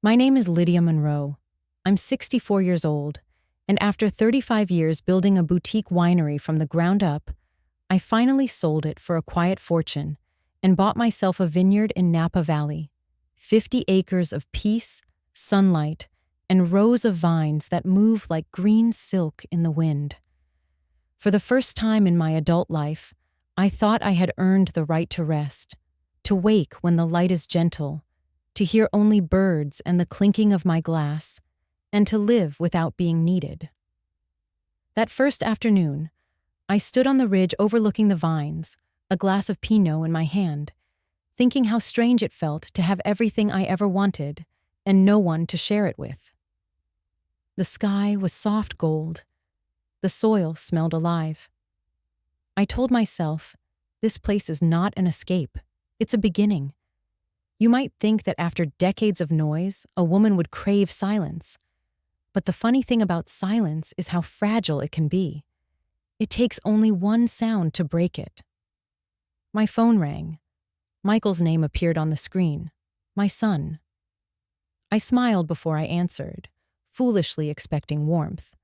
My name is Lydia Monroe. I'm 64 years old, and after 35 years building a boutique winery from the ground up, I finally sold it for a quiet fortune and bought myself a vineyard in Napa Valley. 50 acres of peace, sunlight, and rows of vines that move like green silk in the wind. For the first time in my adult life, I thought I had earned the right to rest, to wake when the light is gentle, to hear only birds and the clinking of my glass, and to live without being needed. That first afternoon, I stood on the ridge overlooking the vines, a glass of Pinot in my hand, thinking how strange it felt to have everything I ever wanted and no one to share it with. The sky was soft gold. The soil smelled alive. I told myself, this place is not an escape, it's a beginning. You might think that after decades of noise, a woman would crave silence. But the funny thing about silence is how fragile it can be. It takes only one sound to break it. My phone rang. Michael's name appeared on the screen. My son. I smiled before I answered, foolishly expecting warmth.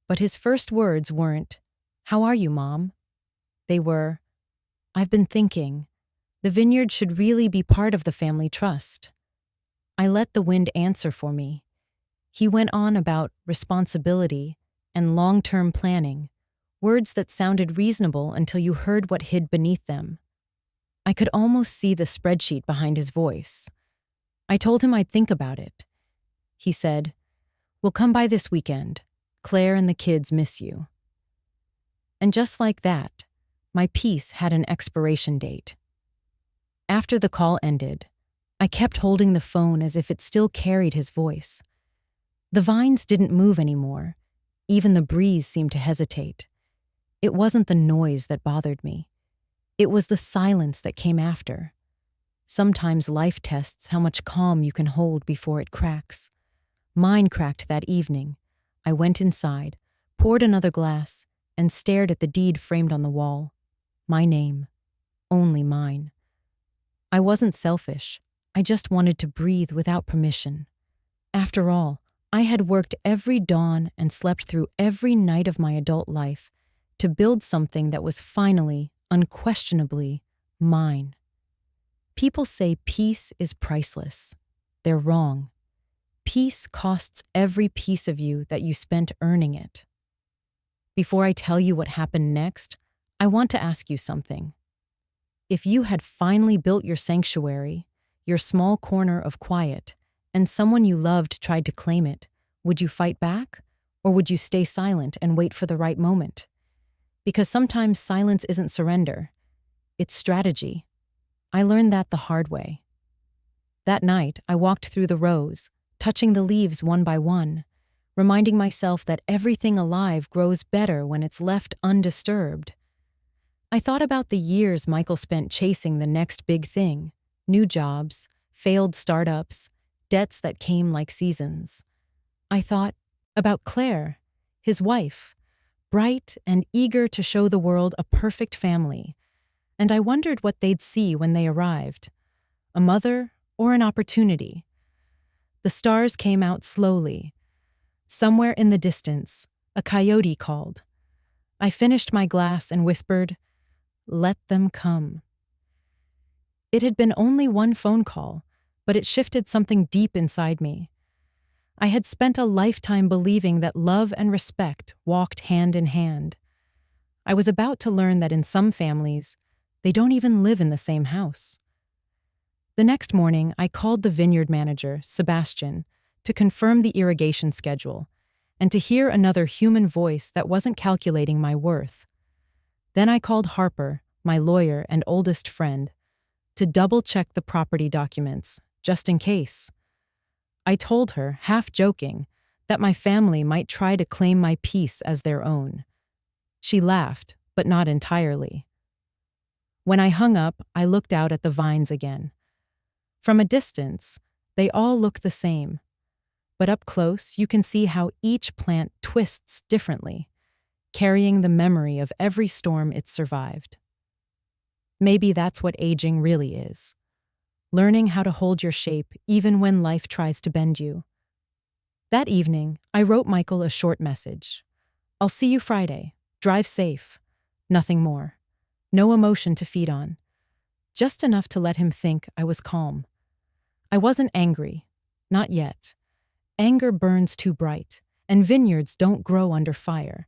But his first words weren't, "How are you, Mom?" They were, "I've been thinking. The vineyard should really be part of the family trust." I let the wind answer for me. He went on about responsibility and long-term planning, words that sounded reasonable until you heard what hid beneath them. I could almost see the spreadsheet behind his voice. I told him I'd think about it. He said, "We'll come by this weekend. Claire and the kids miss you." And just like that, my peace had an expiration date. After the call ended, I kept holding the phone as if it still carried his voice. The vines didn't move anymore. Even the breeze seemed to hesitate. It wasn't the noise that bothered me. It was the silence that came after. Sometimes life tests how much calm you can hold before it cracks. Mine cracked that evening. I went inside, poured another glass, and stared at the deed framed on the wall. My name. Only mine. I wasn't selfish. I just wanted to breathe without permission. After all, I had worked every dawn and slept through every night of my adult life to build something that was finally, unquestionably, mine. People say peace is priceless. They're wrong. Peace costs every piece of you that you spent earning it. Before I tell you what happened next, I want to ask you something. If you had finally built your sanctuary, your small corner of quiet, and someone you loved tried to claim it, would you fight back? Or would you stay silent and wait for the right moment? Because sometimes silence isn't surrender. It's strategy. I learned that the hard way. That night, I walked through the rows, touching the leaves one by one, reminding myself that everything alive grows better when it's left undisturbed. I thought about the years Michael spent chasing the next big thing, new jobs, failed startups, debts that came like seasons. I thought about Claire, his wife, bright and eager to show the world a perfect family, and I wondered what they'd see when they arrived, a mother or an opportunity. The stars came out slowly. Somewhere in the distance, a coyote called. I finished my glass and whispered, "Let them come." It had been only one phone call, but it shifted something deep inside me. I had spent a lifetime believing that love and respect walked hand in hand. I was about to learn that in some families, they don't even live in the same house. The next morning, I called the vineyard manager, Sebastian, to confirm the irrigation schedule and to hear another human voice that wasn't calculating my worth. Then I called Harper, my lawyer and oldest friend, to double-check the property documents, just in case. I told her, half joking, that my family might try to claim my peace as their own. She laughed, but not entirely. When I hung up, I looked out at the vines again. From a distance, they all look the same. But up close, you can see how each plant twists differently, carrying the memory of every storm it survived. Maybe that's what aging really is. learning how to hold your shape even when life tries to bend you. That evening, I wrote Michael a short message. I'll see you Friday. Drive safe. Nothing more. No emotion to feed on. Just enough to let him think I was calm. I wasn't angry. Not yet. Anger burns too bright, and vineyards don't grow under fire.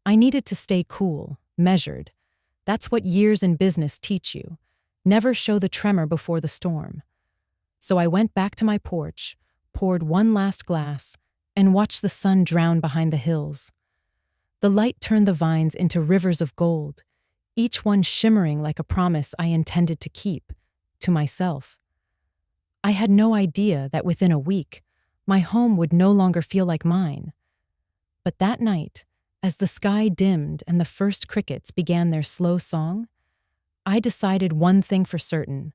I needed to stay cool, measured. That's what years in business teach you. Never show the tremor before the storm. So I went back to my porch, poured one last glass, and watched the sun drown behind the hills. The light turned the vines into rivers of gold, each one shimmering like a promise I intended to keep, to myself. I had no idea that within a week, my home would no longer feel like mine. But that night, as the sky dimmed and the first crickets began their slow song, I decided one thing for certain.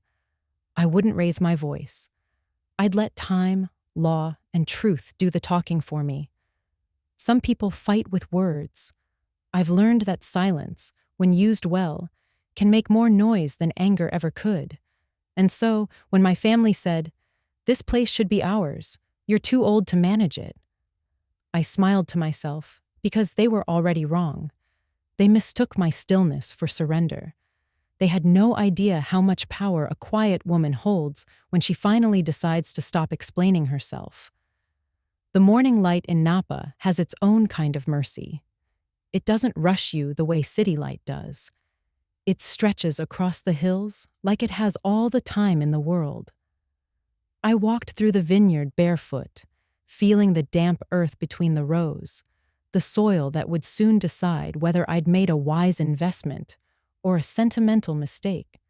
I wouldn't raise my voice. I'd let time, law, and truth do the talking for me. Some people fight with words. I've learned that silence, when used well, can make more noise than anger ever could. And so, when my family said, "This place should be ours, you're too old to manage it," I smiled to myself because they were already wrong. They mistook my stillness for surrender. They had no idea how much power a quiet woman holds when she finally decides to stop explaining herself. The morning light in Napa has its own kind of mercy. It doesn't rush you the way city light does. It stretches across the hills like it has all the time in the world. I walked through the vineyard barefoot, feeling the damp earth between the rows, the soil that would soon decide whether I'd made a wise investment or a sentimental mistake.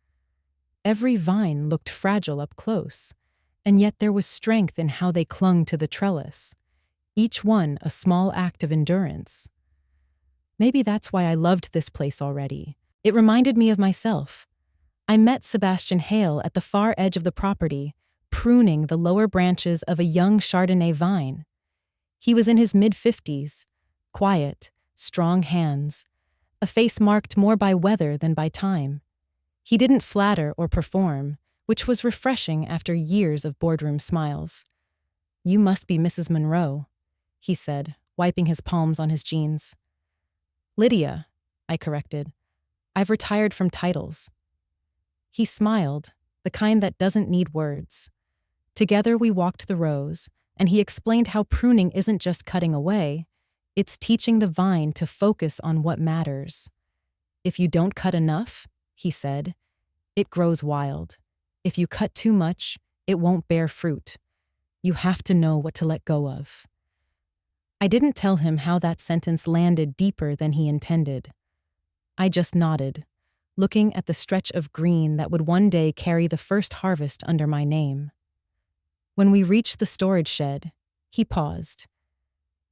Every vine looked fragile up close, and yet there was strength in how they clung to the trellis, each one a small act of endurance. Maybe that's why I loved this place already. It reminded me of myself. I met Sebastian Hale at the far edge of the property, pruning the lower branches of a young Chardonnay vine. He was in his mid-50s, quiet, strong hands, a face marked more by weather than by time. He didn't flatter or perform, which was refreshing after years of boardroom smiles. "You must be Mrs. Monroe," he said, wiping his palms on his jeans. "Lydia," I corrected. "I've retired from titles." He smiled, the kind that doesn't need words. Together we walked the rows, and he explained how pruning isn't just cutting away, it's teaching the vine to focus on what matters. If you don't cut enough, he said, it grows wild. If you cut too much, it won't bear fruit. You have to know what to let go of. I didn't tell him how that sentence landed deeper than he intended. I just nodded, looking at the stretch of green that would one day carry the first harvest under my name. When we reached the storage shed, he paused.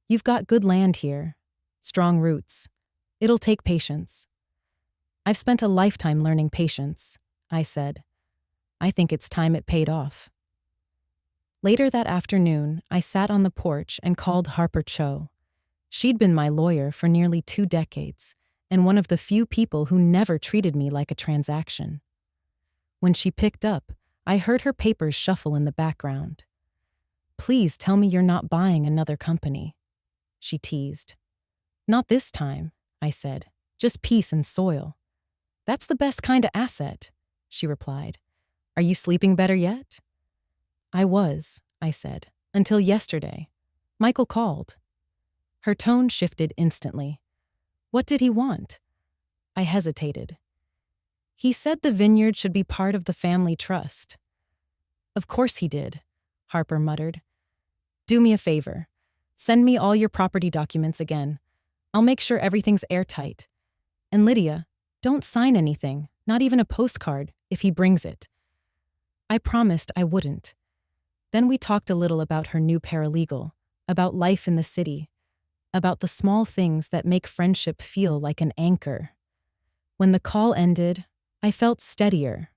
"You've got good land here, strong roots. It'll take patience." "I've spent a lifetime learning patience," I said. I think it's time it paid off. Later that afternoon, I sat on the porch and called Harper Cho. She'd been my lawyer for nearly 2 decades, and one of the few people who never treated me like a transaction. When she picked up, I heard her papers shuffle in the background. "Please tell me you're not buying another company," she teased. "Not this time," I said. "Just peace and soil." "That's the best kind of asset," she replied. "Are you sleeping better yet?" "I was," I said, "until yesterday. Michael called." Her tone shifted instantly. "What did he want?" I hesitated. "He said the vineyard should be part of the family trust." "Of course he did," Harper muttered. "Do me a favor. Send me all your property documents again. I'll make sure everything's airtight. And Lydia, don't sign anything, not even a postcard, if he brings it." I promised I wouldn't. Then we talked a little about her new paralegal, about life in the city, about the small things that make friendship feel like an anchor. When the call ended, I felt steadier.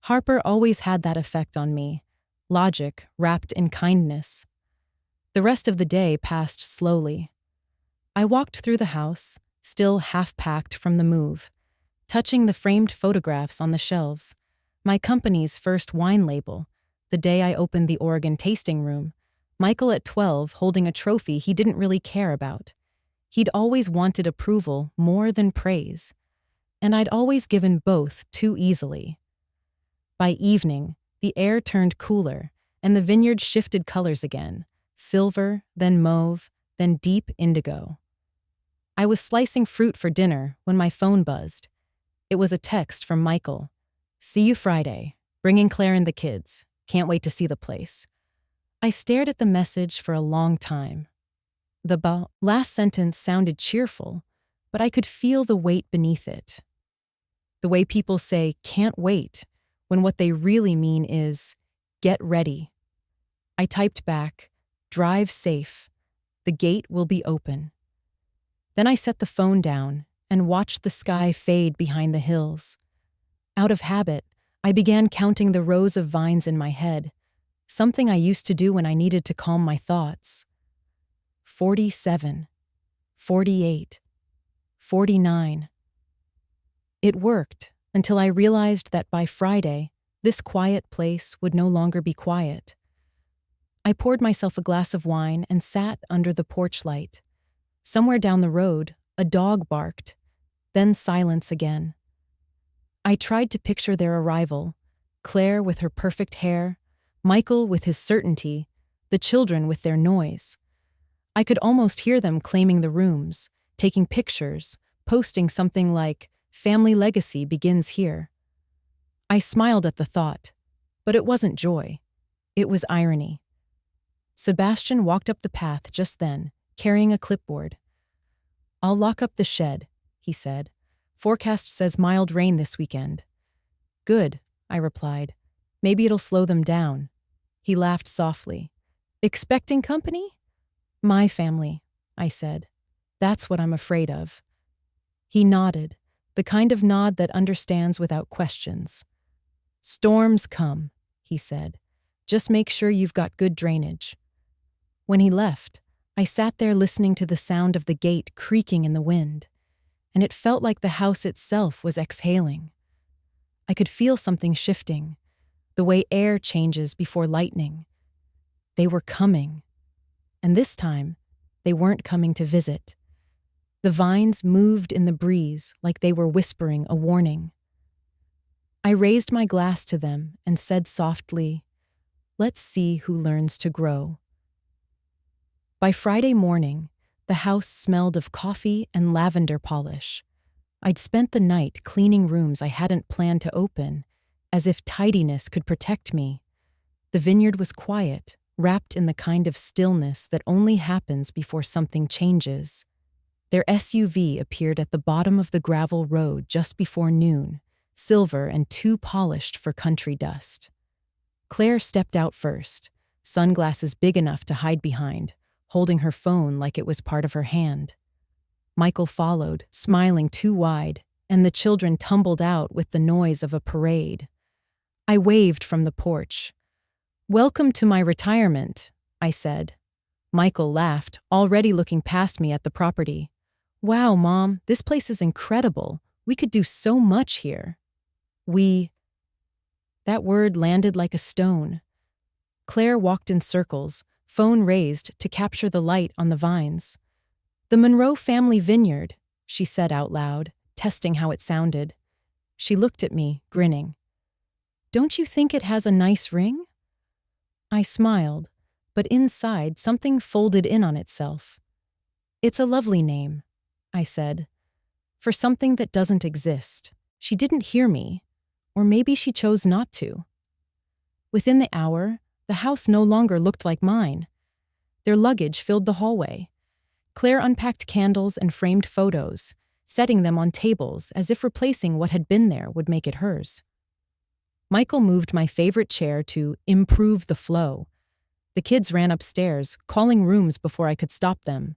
Harper always had that effect on me, logic wrapped in kindness. The rest of the day passed slowly. I walked through the house, still half-packed from the move, touching the framed photographs on the shelves. My company's first wine label, the day I opened the Oregon tasting room. Michael at 12 holding a trophy he didn't really care about. He'd always wanted approval more than praise, and I'd always given both too easily. By evening, the air turned cooler, and the vineyard shifted colors again, silver, then mauve, then deep indigo. I was slicing fruit for dinner when my phone buzzed. It was a text from Michael. "See you Friday. Bringing Claire and the kids. Can't wait to see the place." I stared at the message for a long time. The last sentence sounded cheerful, but I could feel the weight beneath it. The way people say, "can't wait," when what they really mean is, "get ready." I typed back, "drive safe. The gate will be open." Then I set the phone down and watched the sky fade behind the hills. Out of habit, I began counting the rows of vines in my head, something I used to do when I needed to calm my thoughts. 47, 48, 49. It worked until I realized that by Friday, this quiet place would no longer be quiet. I poured myself a glass of wine and sat under the porch light. Somewhere down the road, a dog barked, then silence again. I tried to picture their arrival, Claire with her perfect hair, Michael with his certainty, the children with their noise. I could almost hear them claiming the rooms, taking pictures, posting something like, "Family legacy begins here." I smiled at the thought, but it wasn't joy. It was irony. Sebastian walked up the path just then, carrying a clipboard. "I'll lock up the shed," he said. "Forecast says mild rain this weekend." "Good," I replied. "Maybe it'll slow them down." He laughed softly. "Expecting company?" "My family," I said. "That's what I'm afraid of." He nodded, the kind of nod that understands without questions. "Storms come," he said. "Just make sure you've got good drainage." When he left, I sat there listening to the sound of the gate creaking in the wind, and it felt like the house itself was exhaling. I could feel something shifting, the way air changes before lightning. They were coming. And this time, they weren't coming to visit. The vines moved in the breeze like they were whispering a warning. I raised my glass to them and said softly, "Let's see who learns to grow." By Friday morning, the house smelled of coffee and lavender polish. I'd spent the night cleaning rooms I hadn't planned to open, as if tidiness could protect me. The vineyard was quiet, wrapped in the kind of stillness that only happens before something changes. Their SUV appeared at the bottom of the gravel road just before noon, silver and too polished for country dust. Claire stepped out first, sunglasses big enough to hide behind, holding her phone like it was part of her hand. Michael followed, smiling too wide, and the children tumbled out with the noise of a parade. I waved from the porch. "Welcome to my retirement," I said. Michael laughed, already looking past me at the property. "Wow, Mom, this place is incredible. We could do so much here." That word landed like a stone. Claire walked in circles, phone raised to capture the light on the vines. "The Monroe family vineyard," she said out loud, testing how it sounded. She looked at me, grinning. "Don't you think it has a nice ring?" I smiled, but inside something folded in on itself. "It's a lovely name," I said, "for something that doesn't exist." She didn't hear me, or maybe she chose not to. Within the hour, the house no longer looked like mine. Their luggage filled the hallway. Claire unpacked candles and framed photos, setting them on tables as if replacing what had been there would make it hers. Michael moved my favorite chair to improve the flow. The kids ran upstairs, calling rooms before I could stop them.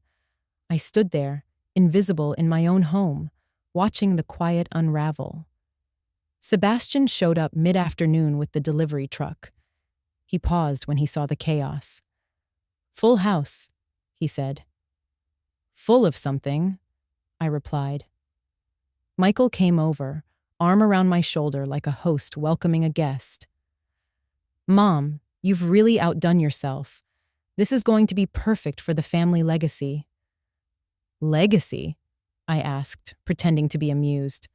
I stood there, invisible in my own home, watching the quiet unravel. Sebastian showed up mid-afternoon with the delivery truck. He paused when he saw the chaos. "Full house," he said. "Full of something," I replied. Michael came over, arm around my shoulder like a host welcoming a guest. "Mom, you've really outdone yourself. This is going to be perfect for the family legacy." "Legacy?" I asked, pretending to be amused.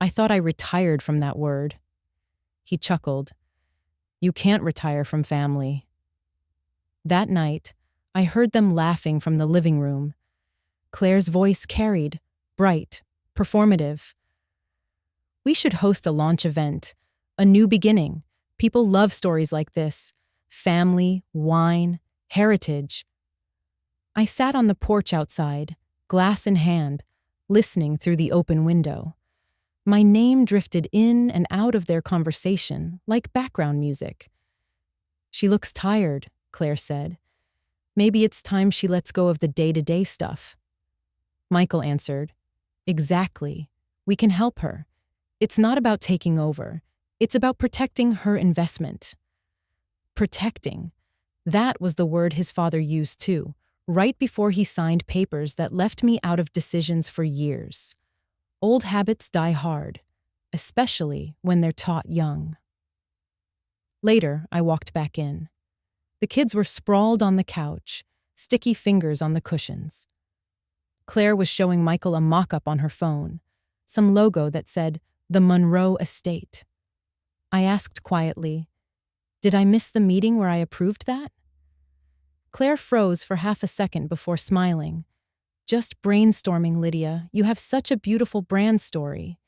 I thought I retired from that word. He chuckled. "You can't retire from family." That night, I heard them laughing from the living room. Claire's voice carried, bright, performative. "We should host a launch event. A new beginning. People love stories like this. Family, wine, heritage." I sat on the porch outside, glass in hand, listening through the open window. My name drifted in and out of their conversation, like background music. "She looks tired," Claire said. "Maybe it's time she lets go of the day-to-day stuff." Michael answered, "Exactly. We can help her. It's not about taking over. It's about protecting her investment." Protecting. That was the word his father used too, right before he signed papers that left me out of decisions for years. Old habits die hard, especially when they're taught young. Later, I walked back in. The kids were sprawled on the couch, sticky fingers on the cushions. Claire was showing Michael a mock-up on her phone, some logo that said, "The Monroe Estate." I asked quietly, "Did I miss the meeting where I approved that?" Claire froze for half a second before smiling. "Just brainstorming, Lydia. You have such a beautiful brand story.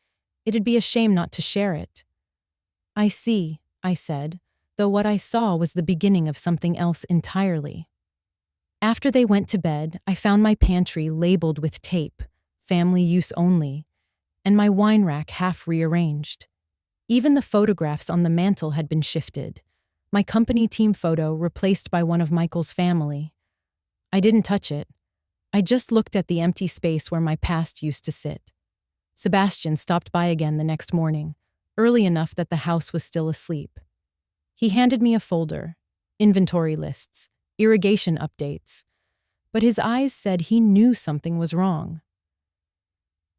It'd be a shame not to share it." "I see," I said, though what I saw was the beginning of something else entirely. After they went to bed, I found my pantry labeled with tape, family use only, and my wine rack half rearranged. Even the photographs on the mantel had been shifted. My company team photo replaced by one of Michael's family. I didn't touch it. I just looked at the empty space where my past used to sit. Sebastian stopped by again the next morning, early enough that the house was still asleep. He handed me a folder, inventory lists, irrigation updates, but his eyes said he knew something was wrong.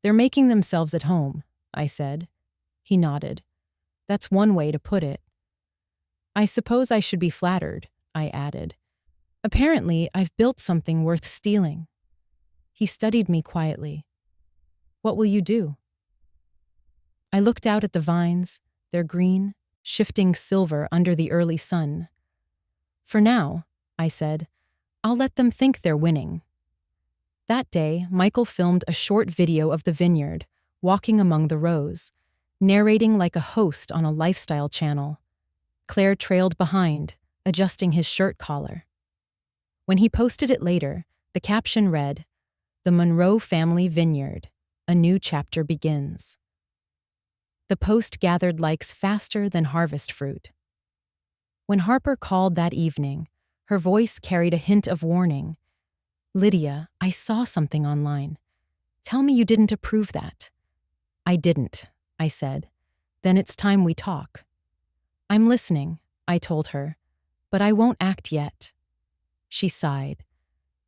"They're making themselves at home," I said. He nodded. "That's one way to put it." "I suppose I should be flattered," I added. "Apparently, I've built something worth stealing." He studied me quietly. "What will you do?" I looked out at the vines, their green, shifting silver under the early sun. "For now," I said, "I'll let them think they're winning." That day, Michael filmed a short video of the vineyard, walking among the rows, narrating like a host on a lifestyle channel. Claire trailed behind, adjusting his shirt collar. When he posted it later, the caption read, "The Monroe Family Vineyard, a new chapter begins." The post gathered likes faster than harvest fruit. When Harper called that evening, her voice carried a hint of warning. "Lydia, I saw something online. Tell me you didn't approve that." "I didn't," I said. "Then it's time we talk." "I'm listening," I told her, "but I won't act yet." She sighed.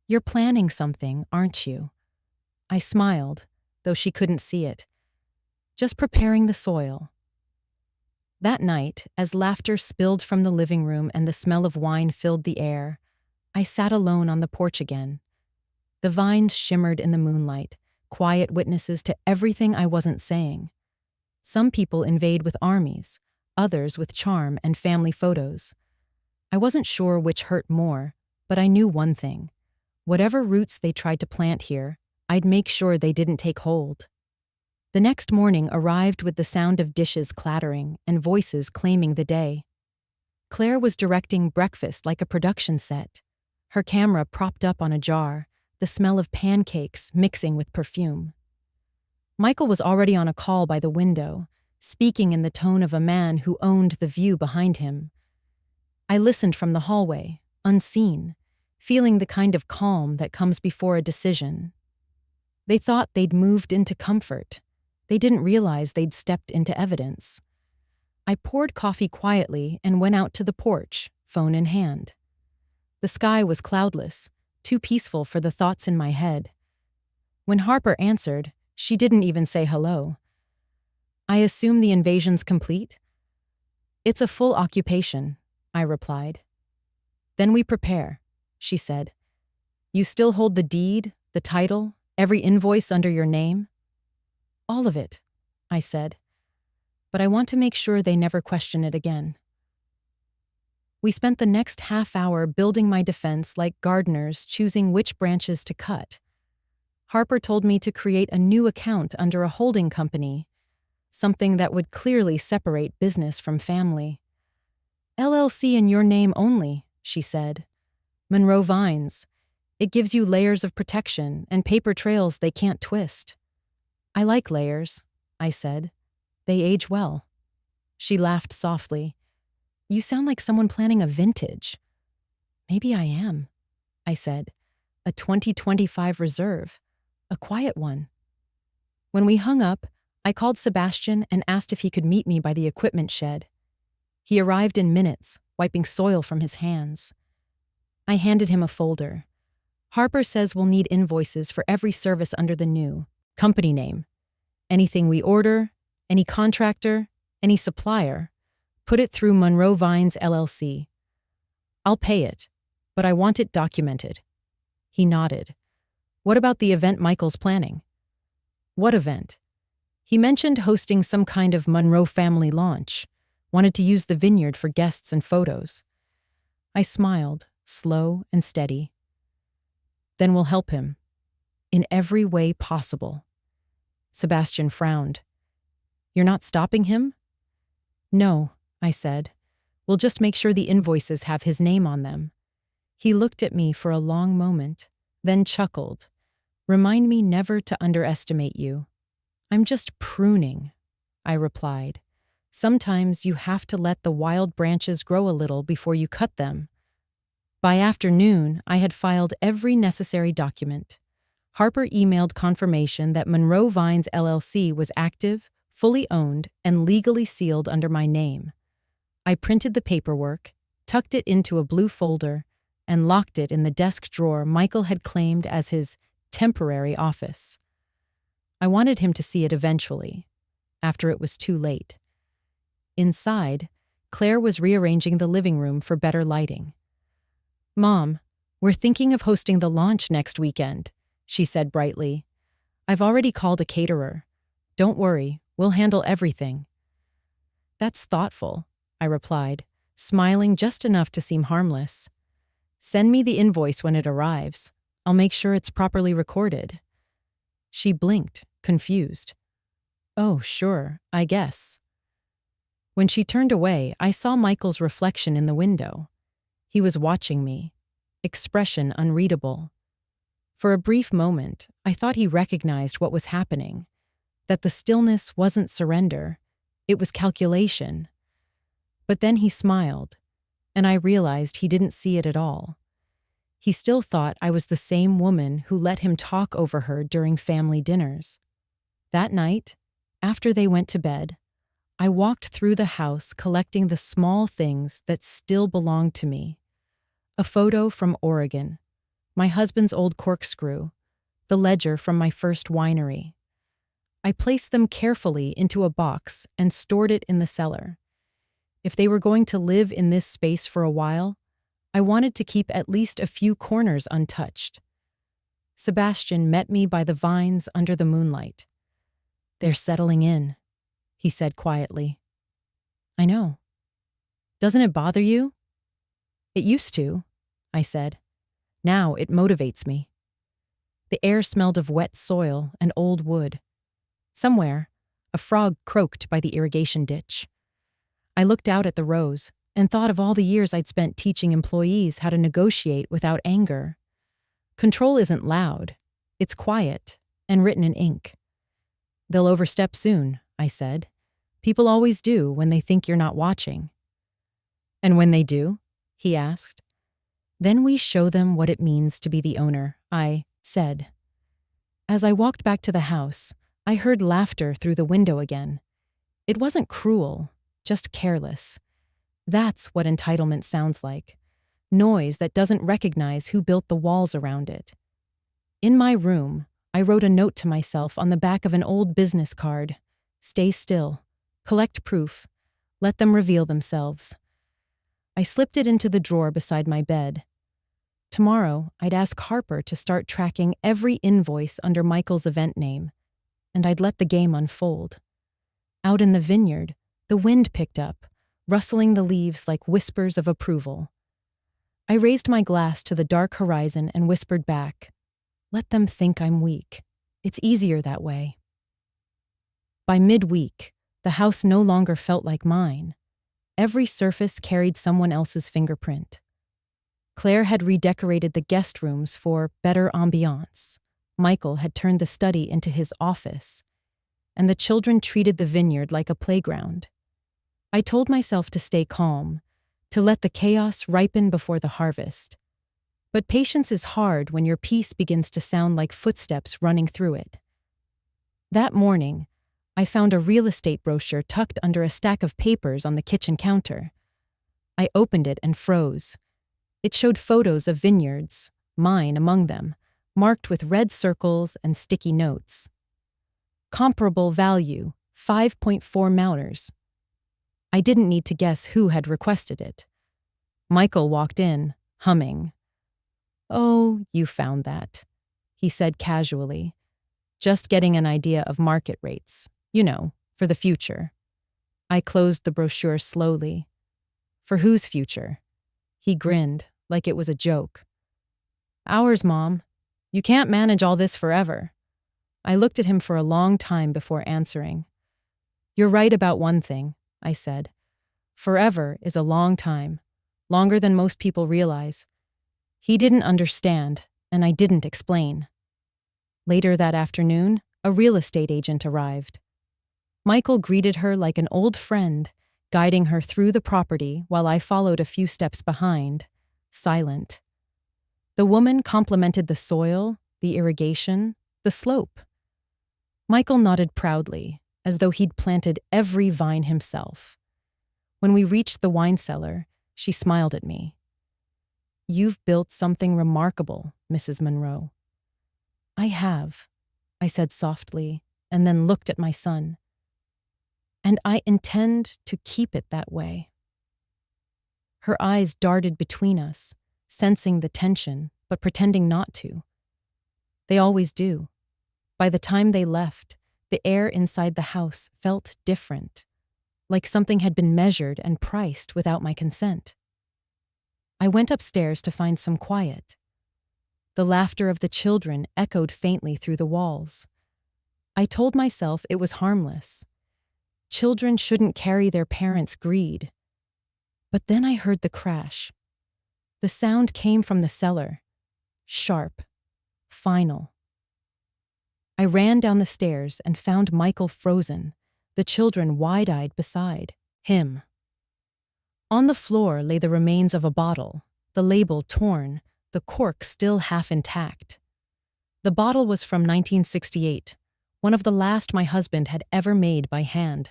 "You're planning something, aren't you?" I smiled, though she couldn't see it. "Just preparing the soil." That night, as laughter spilled from the living room and the smell of wine filled the air, I sat alone on the porch again. The vines shimmered in the moonlight, quiet witnesses to everything I wasn't saying. Some people invade with armies, others with charm and family photos. I wasn't sure which hurt more, but I knew one thing. Whatever roots they tried to plant here, I'd make sure they didn't take hold. The next morning arrived with the sound of dishes clattering and voices claiming the day. Claire was directing breakfast like a production set, her camera propped up on a jar, the smell of pancakes mixing with perfume. Michael was already on a call by the window, speaking in the tone of a man who owned the view behind him. I listened from the hallway, unseen, feeling the kind of calm that comes before a decision. They thought they'd moved into comfort. They didn't realize they'd stepped into evidence. I poured coffee quietly and went out to the porch, phone in hand. The sky was cloudless, too peaceful for the thoughts in my head. When Harper answered, she didn't even say hello. I assume the invasion's complete? It's a full occupation, I replied. Then we prepare, she said. You still hold the deed, the title, every invoice under your name? All of it, I said. But I want to make sure they never question it again. We spent the next half hour building my defense like gardeners choosing which branches to cut. Harper told me to create a new account under a holding company, something that would clearly separate business from family. LLC in your name only, she said. Monroe Vines. It gives you layers of protection and paper trails they can't twist. I like layers, I said. They age well. She laughed softly. You sound like someone planning a vintage. Maybe I am, I said. A 2025 reserve. A quiet one. When we hung up, I called Sebastian and asked if he could meet me by the equipment shed. He arrived in minutes, wiping soil from his hands. I handed him a folder. Harper says we'll need invoices for every service under the new company name. Anything we order, any contractor, any supplier, put it through Monroe Vines LLC. I'll pay it, but I want it documented. He nodded. What about the event Michael's planning? What event? He mentioned hosting some kind of Monroe family launch, wanted to use the Vineyard for guests and photos. I smiled, slow and steady. Then we'll help him. In every way possible. Sebastian frowned. You're not stopping him? No, I said. We'll just make sure the invoices have his name on them. He looked at me for a long moment, then chuckled. Remind me never to underestimate you. I'm just pruning, I replied. Sometimes you have to let the wild branches grow a little before you cut them. By afternoon, I had filed every necessary document. Harper emailed confirmation that Monroe Vines LLC was active, fully owned, and legally sealed under my name. I printed the paperwork, tucked it into a blue folder, and locked it in the desk drawer Michael had claimed as his temporary office. I wanted him to see it eventually, after it was too late. Inside, Claire was rearranging the living room for better lighting. Mom, we're thinking of hosting the launch next weekend, she said brightly. I've already called a caterer. Don't worry, we'll handle everything. That's thoughtful, I replied, smiling just enough to seem harmless. Send me the invoice when it arrives. I'll make sure it's properly recorded. She blinked, confused. Oh, sure, I guess. When she turned away, I saw Michael's reflection in the window. He was watching me, expression unreadable. For a brief moment, I thought he recognized what was happening, that the stillness wasn't surrender, it was calculation. But then he smiled, and I realized he didn't see it at all. He still thought I was the same woman who let him talk over her during family dinners. That night, after they went to bed, I walked through the house collecting the small things that still belonged to me. A photo from Oregon, my husband's old corkscrew, the ledger from my first winery. I placed them carefully into a box and stored it in the cellar. If they were going to live in this space for a while, I wanted to keep at least a few corners untouched. Sebastian met me by the vines under the moonlight. They're settling in, he said quietly. I know. Doesn't it bother you? It used to, I said. Now it motivates me. The air smelled of wet soil and old wood. Somewhere, a frog croaked by the irrigation ditch. I looked out at the rows and thought of all the years I'd spent teaching employees how to negotiate without anger. Control isn't loud, it's quiet and written in ink. They'll overstep soon, I said. People always do when they think you're not watching. And when they do? He asked. Then we show them what it means to be the owner, I said. As I walked back to the house, I heard laughter through the window again. It wasn't cruel, just careless. That's what entitlement sounds like. Noise that doesn't recognize who built the walls around it. In my room, I wrote a note to myself on the back of an old business card. Stay still. Collect proof. Let them reveal themselves. I slipped it into the drawer beside my bed. Tomorrow, I'd ask Harper to start tracking every invoice under Michael's event name, and I'd let the game unfold. Out in the vineyard, the wind picked up, rustling the leaves like whispers of approval. I raised my glass to the dark horizon and whispered back, "Let them think I'm weak. It's easier that way." By midweek, the house no longer felt like mine. Every surface carried someone else's fingerprint. Claire had redecorated the guest rooms for better ambiance. Michael had turned the study into his office, and the children treated the vineyard like a playground. I told myself to stay calm, to let the chaos ripen before the harvest. But patience is hard when your peace begins to sound like footsteps running through it. That morning, I found a real estate brochure tucked under a stack of papers on the kitchen counter. I opened it and froze. It showed photos of vineyards, mine among them, marked with red circles and sticky notes. Comparable value, 5.4 Mauters. I didn't need to guess who had requested it. Michael walked in, humming. "Oh, you found that," he said casually. "Just getting an idea of market rates, for the future." I closed the brochure slowly. "For whose future?" He grinned, like it was a joke. "Ours, Mom. You can't manage all this forever." I looked at him for a long time before answering. "You're right about one thing," I said. "Forever is a long time, longer than most people realize." He didn't understand, and I didn't explain. Later that afternoon, a real estate agent arrived. Michael greeted her like an old friend, guiding her through the property while I followed a few steps behind, silent. The woman complimented the soil, the irrigation, the slope. Michael nodded proudly, as though he'd planted every vine himself. When we reached the wine cellar, she smiled at me. "You've built something remarkable, Mrs. Monroe." "I have," I said softly, and then looked at my son. "And I intend to keep it that way." Her eyes darted between us, sensing the tension, but pretending not to. They always do. By the time they left, the air inside the house felt different, like something had been measured and priced without my consent. I went upstairs to find some quiet. The laughter of the children echoed faintly through the walls. I told myself it was harmless. Children shouldn't carry their parents' greed. But then I heard the crash. The sound came from the cellar. Sharp. Final. I ran down the stairs and found Michael frozen, the children wide-eyed beside him. On the floor lay the remains of a bottle, the label torn, the cork still half intact. The bottle was from 1968, one of the last my husband had ever made by hand.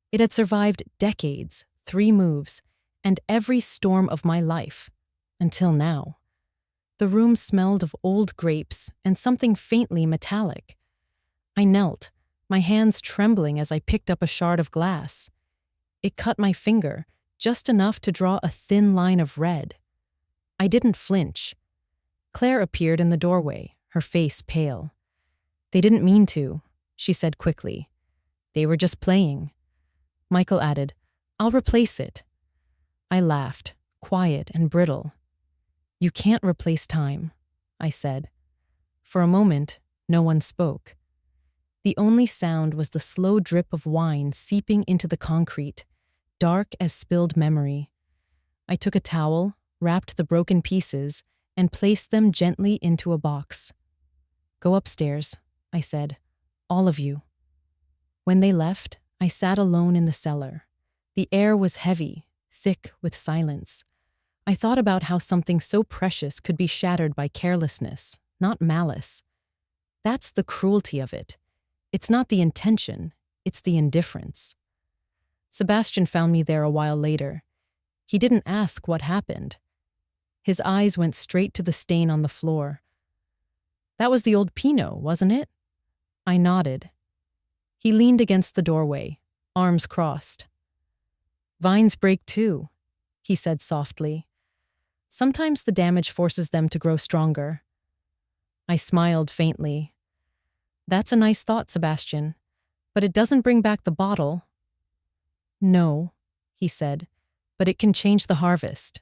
It had survived decades, 3 moves, and every storm of my life, until now. The room smelled of old grapes and something faintly metallic. I knelt, my hands trembling as I picked up a shard of glass. It cut my finger, just enough to draw a thin line of red. I didn't flinch. Claire appeared in the doorway, her face pale. "They didn't mean to," she said quickly. "They were just playing." Michael added, "I'll replace it." I laughed, quiet and brittle. "You can't replace time," I said. For a moment, no one spoke. The only sound was the slow drip of wine seeping into the concrete, dark as spilled memory. I took a towel, wrapped the broken pieces, and placed them gently into a box. "Go upstairs," I said. "All of you." When they left, I sat alone in the cellar. The air was heavy, thick with silence. I thought about how something so precious could be shattered by carelessness, not malice. That's the cruelty of it. It's not the intention, it's the indifference. Sebastian found me there a while later. He didn't ask what happened. His eyes went straight to the stain on the floor. "That was the old Pinot, wasn't it?" I nodded. He leaned against the doorway, arms crossed. "Vines break too," he said softly. "Sometimes the damage forces them to grow stronger." I smiled faintly. "That's a nice thought, Sebastian, but it doesn't bring back the bottle." "No," he said, "but it can change the harvest."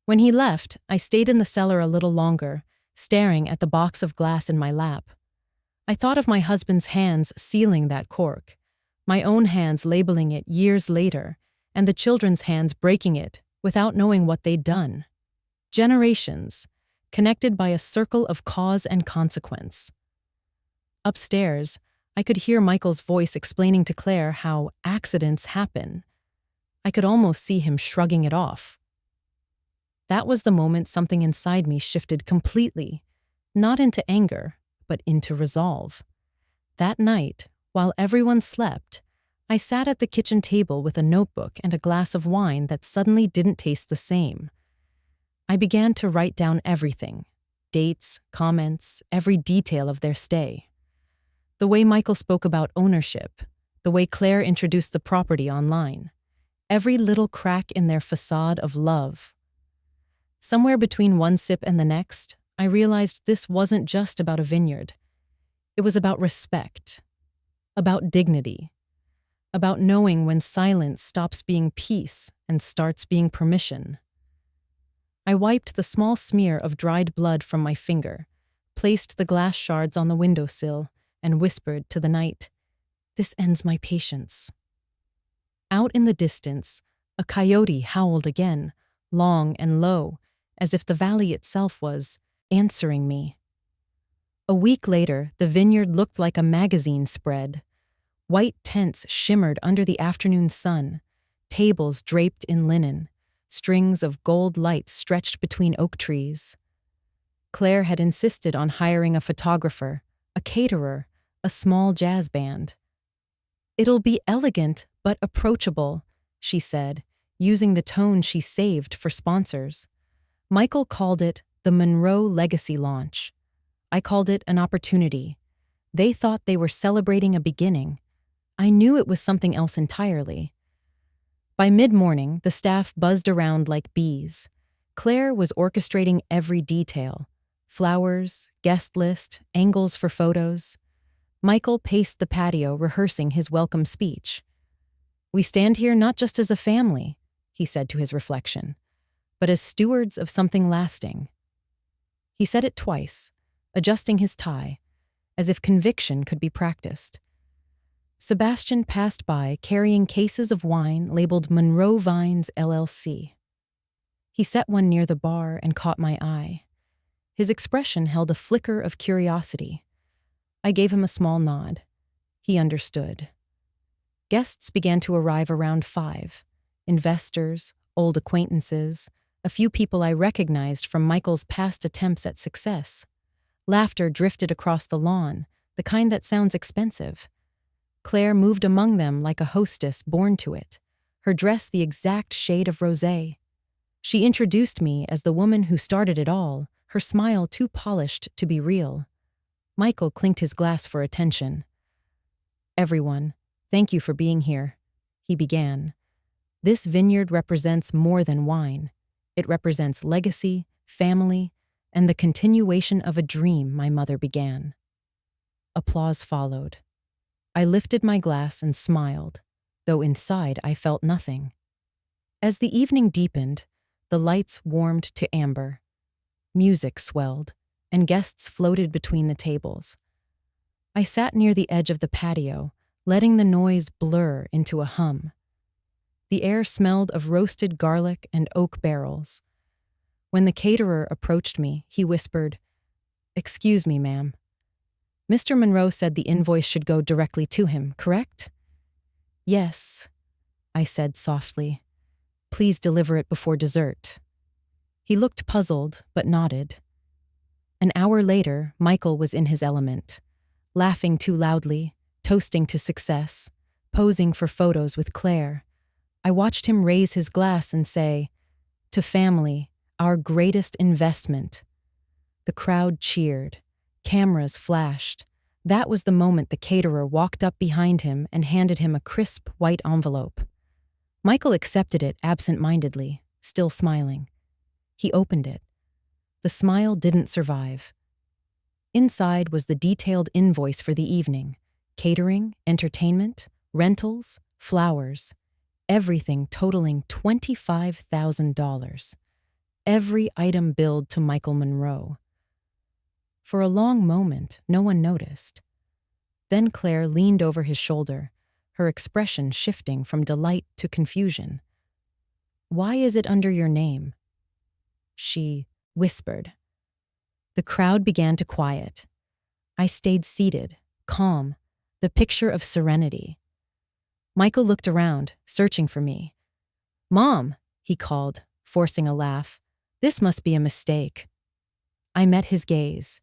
When he left, I stayed in the cellar a little longer, staring at the box of glass in my lap. I thought of my husband's hands sealing that cork, my own hands labeling it years later, and the children's hands breaking it without knowing what they'd done. Generations, connected by a circle of cause and consequence. Upstairs, I could hear Michael's voice explaining to Claire how accidents happen. I could almost see him shrugging it off. That was the moment something inside me shifted completely, not into anger, but into resolve. That night, while everyone slept, I sat at the kitchen table with a notebook and a glass of wine that suddenly didn't taste the same. I began to write down everything: dates, comments, every detail of their stay. The way Michael spoke about ownership, the way Claire introduced the property online, every little crack in their facade of love. Somewhere between one sip and the next, I realized this wasn't just about a vineyard. It was about respect, about dignity, about knowing when silence stops being peace and starts being permission. I wiped the small smear of dried blood from my finger, placed the glass shards on the windowsill, and whispered to the night, "This ends my patience." Out in the distance, a coyote howled again, long and low, as if the valley itself was answering me. A week later, the vineyard looked like a magazine spread. White tents shimmered under the afternoon sun, tables draped in linen, strings of gold lights stretched between oak trees. Claire had insisted on hiring a photographer, a caterer, a small jazz band. "It'll be elegant but approachable," she said, using the tone she saved for sponsors. Michael called it the Monroe Legacy Launch. I called it an opportunity. They thought they were celebrating a beginning. I knew it was something else entirely. By mid-morning, the staff buzzed around like bees. Claire was orchestrating every detail: flowers, guest list, angles for photos. Michael paced the patio, rehearsing his welcome speech. "We stand here not just as a family," he said to his reflection, "but as stewards of something lasting." He said it twice, adjusting his tie, as if conviction could be practiced. Sebastian passed by carrying cases of wine labeled Monroe Vines LLC. He set one near the bar and caught my eye. His expression held a flicker of curiosity. I gave him a small nod. He understood. Guests began to arrive around 5. Investors, old acquaintances, a few people I recognized from Michael's past attempts at success. Laughter drifted across the lawn, the kind that sounds expensive. Claire moved among them like a hostess born to it, her dress the exact shade of rosé. She introduced me as the woman who started it all, her smile too polished to be real. Michael clinked his glass for attention. "Everyone, thank you for being here," he began. "This vineyard represents more than wine. It represents legacy, family, and the continuation of a dream my mother began." Applause followed. I lifted my glass and smiled, though inside I felt nothing. As the evening deepened, the lights warmed to amber. Music swelled, and guests floated between the tables. I sat near the edge of the patio, letting the noise blur into a hum. The air smelled of roasted garlic and oak barrels. When the caterer approached me, he whispered, "Excuse me, ma'am. Mr. Monroe said the invoice should go directly to him, correct?" "Yes," I said softly. "Please deliver it before dessert." He looked puzzled, but nodded. An hour later, Michael was in his element, laughing too loudly, toasting to success, posing for photos with Claire. I watched him raise his glass and say, "To family, our greatest investment." The crowd cheered. Cameras flashed. That was the moment the caterer walked up behind him and handed him a crisp, white envelope. Michael accepted it absent-mindedly, still smiling. He opened it. The smile didn't survive. Inside was the detailed invoice for the evening: catering, entertainment, rentals, flowers, everything totaling $25,000. Every item billed to Michael Monroe. For a long moment, no one noticed. Then Claire leaned over his shoulder, her expression shifting from delight to confusion. "Why is it under your name?" she whispered. The crowd began to quiet. I stayed seated, calm, the picture of serenity. Michael looked around, searching for me. "Mom," he called, forcing a laugh. "This must be a mistake." I met his gaze.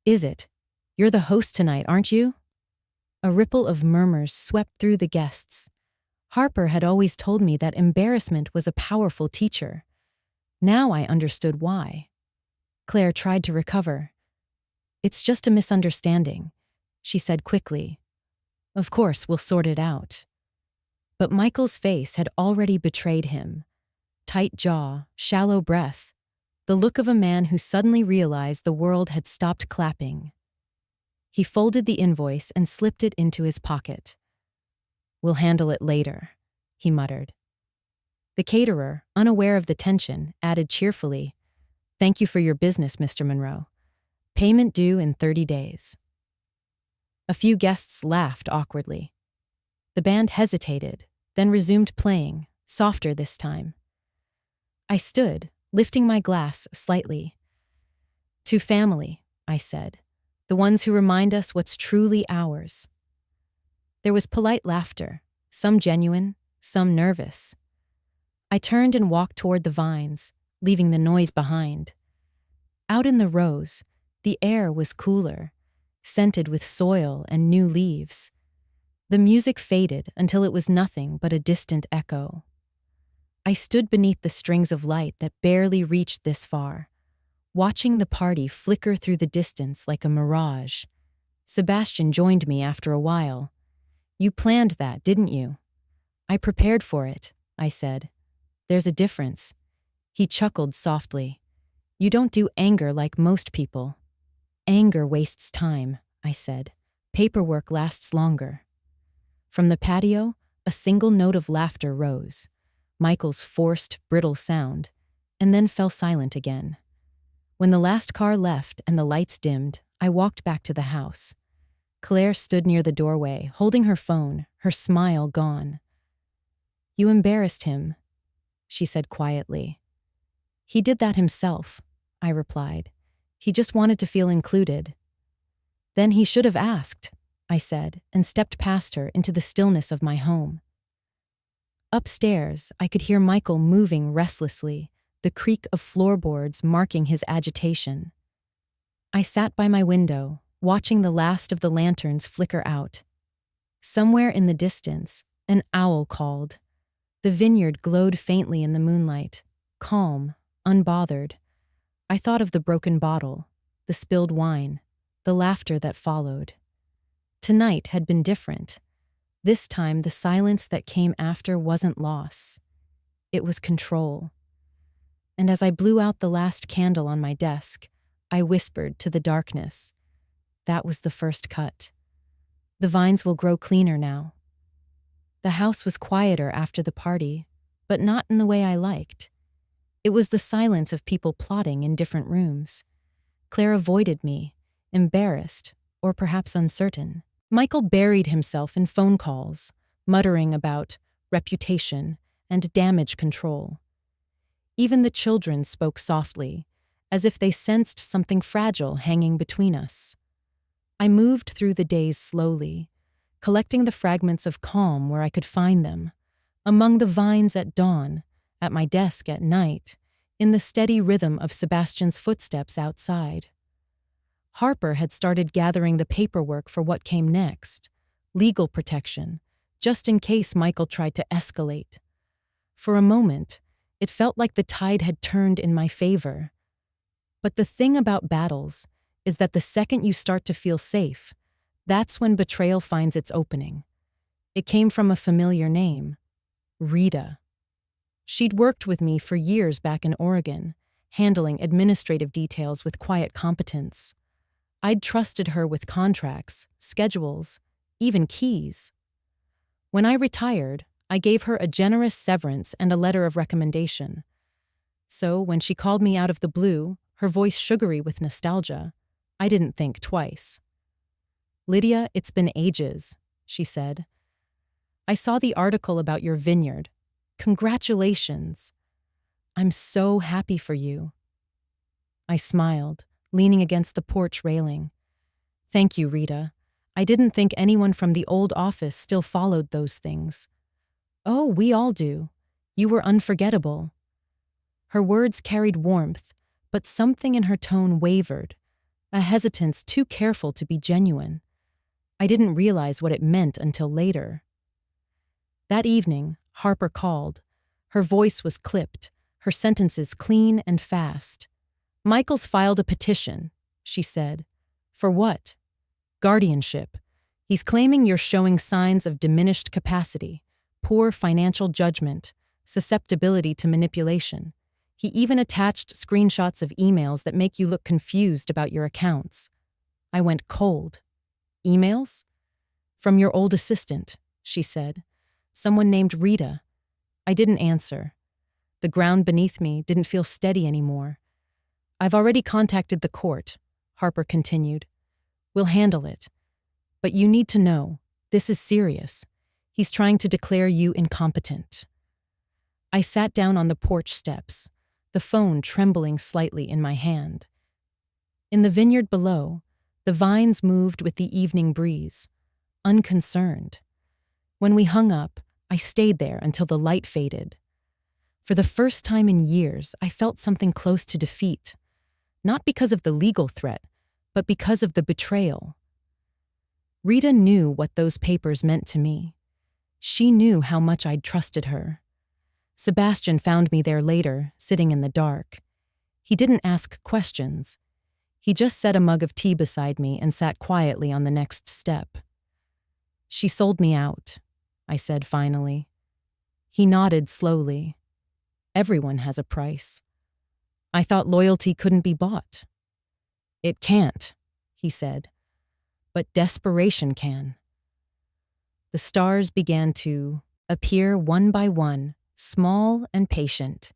"Is it? You're the host tonight, aren't you?" A ripple of murmurs swept through the guests. Harper had always told me that embarrassment was a powerful teacher. Now I understood why. Claire tried to recover. "It's just a misunderstanding," she said quickly. "Of course, we'll sort it out." But Michael's face had already betrayed him. Tight jaw, shallow breath, the look of a man who suddenly realized the world had stopped clapping. He folded the invoice and slipped it into his pocket. "We'll handle it later," he muttered. The caterer, unaware of the tension, added cheerfully, "Thank you for your business, Mr. Monroe. Payment due in 30 days. A few guests laughed awkwardly. The band hesitated, then resumed playing, softer this time. I stood, lifting my glass slightly. "To family," I said, "the ones who remind us what's truly ours." There was polite laughter, some genuine, some nervous. I turned and walked toward the vines, leaving the noise behind. Out in the rows, the air was cooler, scented with soil and new leaves. The music faded until it was nothing but a distant echo. I stood beneath the strings of light that barely reached this far, watching the party flicker through the distance like a mirage. Sebastian joined me after a while. "You planned that, didn't you?" "I prepared for it," I said. "There's a difference." He chuckled softly. "You don't do anger like most people." "Anger wastes time," I said. "Paperwork lasts longer." From the patio, a single note of laughter rose, Michael's forced, brittle sound, and then fell silent again. When the last car left and the lights dimmed, I walked back to the house. Claire stood near the doorway, holding her phone, her smile gone. "You embarrassed him," she said quietly. "He did that himself," I replied. "He just wanted to feel included." "Then he should have asked," I said, and stepped past her into the stillness of my home. Upstairs, I could hear Michael moving restlessly, the creak of floorboards marking his agitation. I sat by my window, watching the last of the lanterns flicker out. Somewhere in the distance, an owl called. The vineyard glowed faintly in the moonlight, calm, unbothered. I thought of the broken bottle, the spilled wine, the laughter that followed. Tonight had been different. This time, the silence that came after wasn't loss. It was control. And as I blew out the last candle on my desk, I whispered to the darkness, "That was the first cut. The vines will grow cleaner now." The house was quieter after the party, but not in the way I liked. It was the silence of people plotting in different rooms. Claire avoided me, embarrassed, or perhaps uncertain. Michael buried himself in phone calls, muttering about reputation and damage control. Even the children spoke softly, as if they sensed something fragile hanging between us. I moved through the days slowly, collecting the fragments of calm where I could find them, among the vines at dawn, at my desk at night, in the steady rhythm of Sebastian's footsteps outside. Harper had started gathering the paperwork for what came next, legal protection, just in case Michael tried to escalate. For a moment, it felt like the tide had turned in my favor. But the thing about battles is that the second you start to feel safe, That's when betrayal finds its opening. It came from a familiar name, Rita. She'd worked with me for years back in Oregon, handling administrative details with quiet competence. I'd trusted her with contracts, schedules, even keys. When I retired, I gave her a generous severance and a letter of recommendation. So when she called me out of the blue, her voice sugary with nostalgia, I didn't think twice. "Lydia, it's been ages," she said. "I saw the article about your vineyard. Congratulations. I'm so happy for you." I smiled, leaning against the porch railing. "Thank you, Rita. I didn't think anyone from the old office still followed those things." "Oh, we all do. You were unforgettable." Her words carried warmth, but something in her tone wavered, a hesitance too careful to be genuine. I didn't realize what it meant until later. That evening, Harper called. Her voice was clipped, her sentences clean and fast. "Michael's filed a petition," she said. "For what?" "Guardianship. He's claiming you're showing signs of diminished capacity, poor financial judgment, susceptibility to manipulation. He even attached screenshots of emails that make you look confused about your accounts." I went cold. "Emails?" "From your old assistant," she said. "Someone named Rita." I didn't answer. The ground beneath me didn't feel steady anymore. "I've already contacted the court," Harper continued. "We'll handle it. But you need to know, this is serious. He's trying to declare you incompetent." I sat down on the porch steps, the phone trembling slightly in my hand. In the vineyard below, the vines moved with the evening breeze, unconcerned. When we hung up, I stayed there until the light faded. For the first time in years, I felt something close to defeat, not because of the legal threat, but because of the betrayal. Rita knew what those papers meant to me. She knew how much I'd trusted her. Sebastian found me there later, sitting in the dark. He didn't ask questions. He just set a mug of tea beside me and sat quietly on the next step. "She sold me out," I said finally. He nodded slowly. "Everyone has a price. I thought loyalty couldn't be bought." "It can't," he said, "but desperation can." The stars began to appear one by one, small and patient.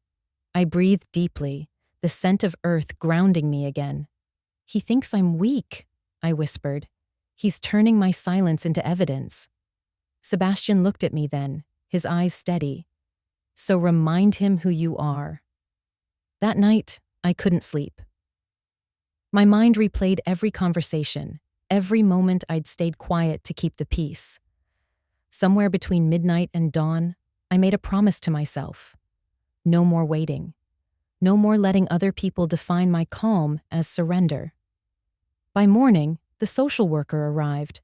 I breathed deeply, the scent of earth grounding me again. "He thinks I'm weak," I whispered. "He's turning my silence into evidence." Sebastian looked at me then, his eyes steady. "So remind him who you are." That night, I couldn't sleep. My mind replayed every conversation, every moment I'd stayed quiet to keep the peace. Somewhere between midnight and dawn, I made a promise to myself. No more waiting. No more letting other people define my calm as surrender. By morning, the social worker arrived.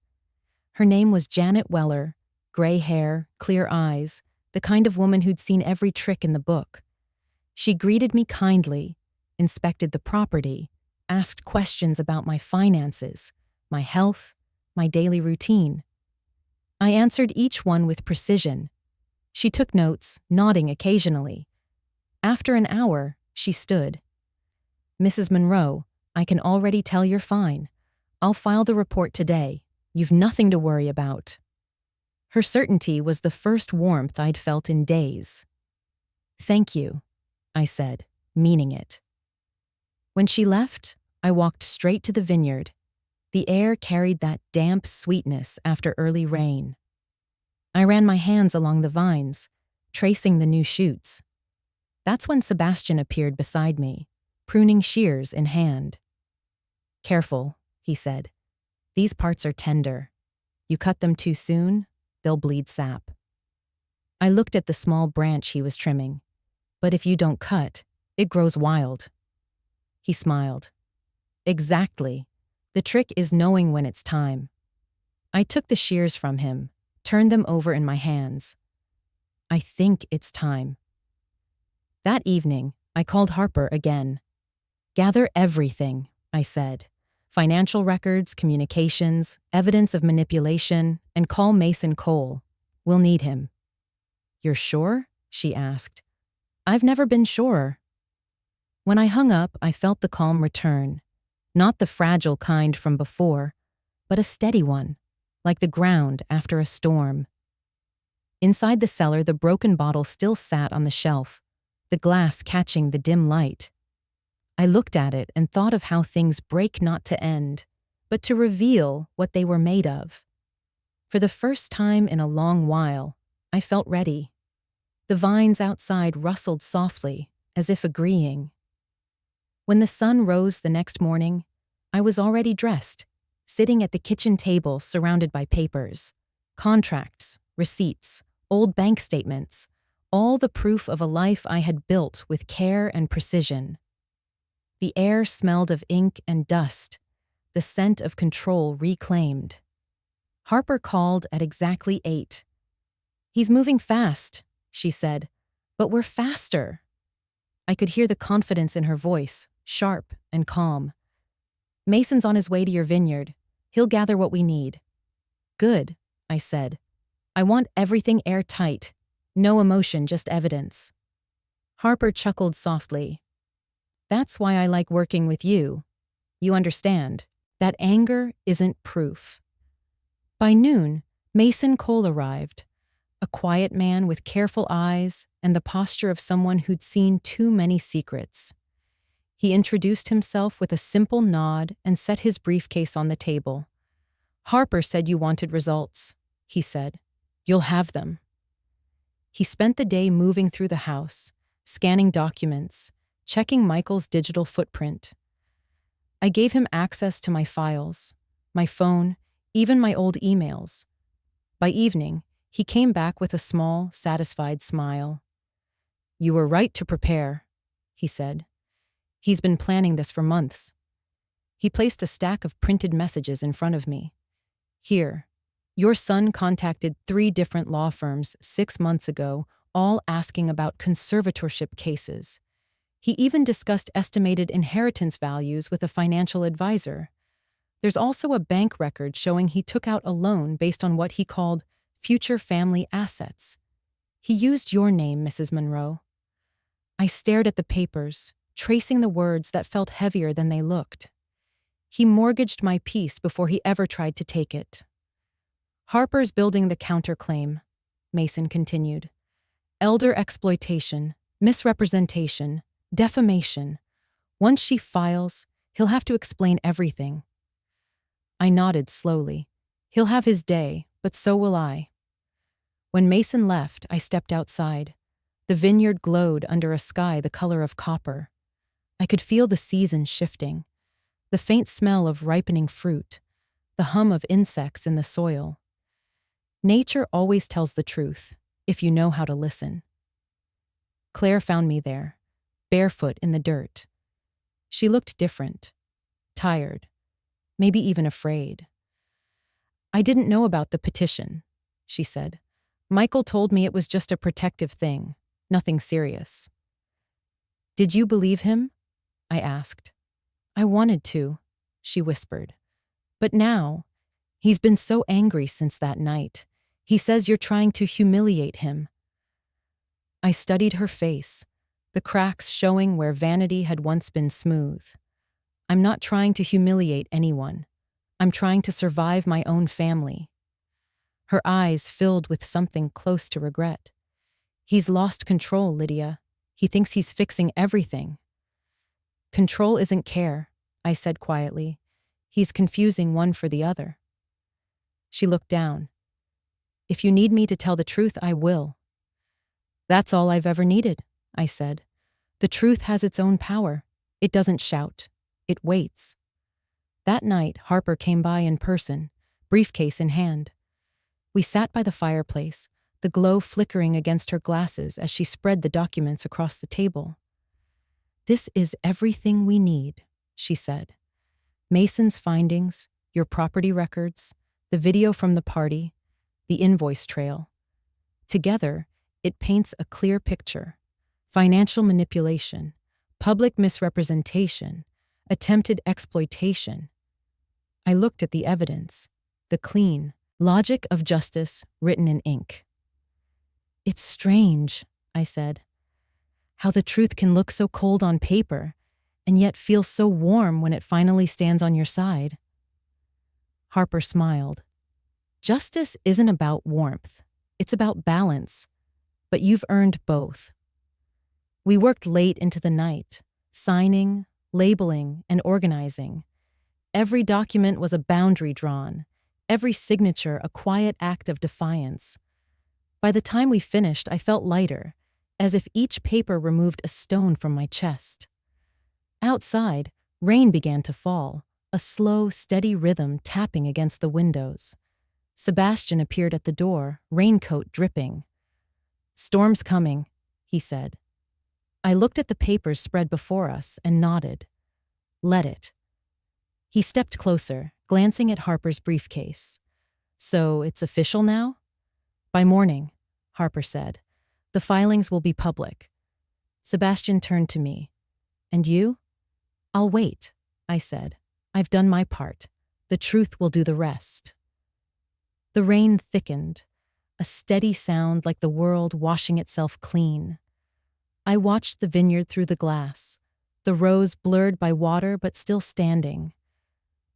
Her name was Janet Weller, gray hair, clear eyes, the kind of woman who'd seen every trick in the book. She greeted me kindly, inspected the property, asked questions about my finances, my health, my daily routine. I answered each one with precision. She took notes, nodding occasionally. After an hour, she stood. "Mrs. Monroe, I can already tell you're fine. I'll file the report today. You've nothing to worry about." Her certainty was the first warmth I'd felt in days. "Thank you," I said, meaning it. When she left, I walked straight to the vineyard. The air carried that damp sweetness after early rain. I ran my hands along the vines, tracing the new shoots. That's when Sebastian appeared beside me, pruning shears in hand. "Careful," he said. "These parts are tender. You cut them too soon, they'll bleed sap." I looked at the small branch he was trimming. "But if you don't cut, it grows wild." He smiled. "Exactly. The trick is knowing when it's time." I took the shears from him, turned them over in my hands. "I think it's time." That evening, I called Harper again. "Gather everything," I said. Financial records, communications, evidence of manipulation, and call Mason Cole. We'll need him." "You're sure?" she asked. "I've never been surer." When I hung up, I felt the calm return. Not the fragile kind from before, but a steady one, like the ground after a storm. Inside the cellar, the broken bottle still sat on the shelf, the glass catching the dim light. I looked at it and thought of how things break not to end, but to reveal what they were made of. For the first time in a long while, I felt ready. The vines outside rustled softly, as if agreeing. When the sun rose the next morning, I was already dressed, sitting at the kitchen table surrounded by papers, contracts, receipts, old bank statements, all the proof of a life I had built with care and precision. The air smelled of ink and dust, the scent of control reclaimed. Harper called at exactly 8. "He's moving fast," she said, "but we're faster." I could hear the confidence in her voice, sharp and calm. "Mason's on his way to your vineyard. He'll gather what we need." "Good," I said. "I want everything airtight. No emotion, just evidence." Harper chuckled softly. "That's why I like working with you. You understand, that anger isn't proof." By noon, Mason Cole arrived, a quiet man with careful eyes and the posture of someone who'd seen too many secrets. He introduced himself with a simple nod and set his briefcase on the table. "Harper said you wanted results," he said. "You'll have them." He spent the day moving through the house, scanning documents, checking Michael's digital footprint. I gave him access to my files, my phone, even my old emails. By evening, he came back with a small, satisfied smile. "You were right to prepare," he said. "He's been planning this for months." He placed a stack of printed messages in front of me. "Here, your son contacted 3 different law firms 6 months ago, all asking about conservatorship cases. He even discussed estimated inheritance values with a financial advisor. There's also a bank record showing he took out a loan based on what he called future family assets. He used your name, Mrs. Monroe." I stared at the papers, tracing the words that felt heavier than they looked. "He mortgaged my peace before he ever tried to take it." "Harper's building the counterclaim," Mason continued. "Elder exploitation, misrepresentation, defamation. Once she files, he'll have to explain everything." I nodded slowly. "He'll have his day, but so will I." When Mason left, I stepped outside. The vineyard glowed under a sky the color of copper. I could feel the season shifting, the faint smell of ripening fruit, the hum of insects in the soil. Nature always tells the truth, if you know how to listen. Claire found me there, barefoot in the dirt. She looked different, tired, maybe even afraid. "I didn't know about the petition," she said. "Michael told me it was just a protective thing, nothing serious." "Did you believe him?" I asked. "I wanted to," she whispered. "But now, he's been so angry since that night. He says you're trying to humiliate him." I studied her face, the cracks showing where vanity had once been smooth. "I'm not trying to humiliate anyone. I'm trying to survive my own family." Her eyes filled with something close to regret. "He's lost control, Lydia. He thinks he's fixing everything." "Control isn't care," I said quietly. "He's confusing one for the other." She looked down. "If you need me to tell the truth, I will." "That's all I've ever needed," I said. "The truth has its own power. It doesn't shout. It waits." That night, Harper came by in person, briefcase in hand. We sat by the fireplace, the glow flickering against her glasses as she spread the documents across the table. "This is everything we need," she said. "Mason's findings, your property records, the video from the party, the invoice trail. Together, it paints a clear picture. Financial manipulation, public misrepresentation, attempted exploitation. I looked at the evidence, the clean logic of justice written in ink. It's strange, I said, how the truth can look so cold on paper and yet feel so warm when it finally stands on your side. Harper smiled. Justice isn't about warmth, it's about balance, but you've earned both. We worked late into the night, signing, labeling, and organizing. Every document was a boundary drawn, every signature a quiet act of defiance. By the time we finished, I felt lighter, as if each paper removed a stone from my chest. Outside, rain began to fall, a slow, steady rhythm tapping against the windows. Sebastian appeared at the door, raincoat dripping. "Storm's coming," he said. I looked at the papers spread before us and nodded. "Let it." He stepped closer, glancing at Harper's briefcase. "So it's official now?" "By morning," Harper said. "The filings will be public." Sebastian turned to me. "And you?" "I'll wait," I said. "I've done my part. The truth will do the rest." The rain thickened, a steady sound like the world washing itself clean. I watched the vineyard through the glass, the rows blurred by water but still standing.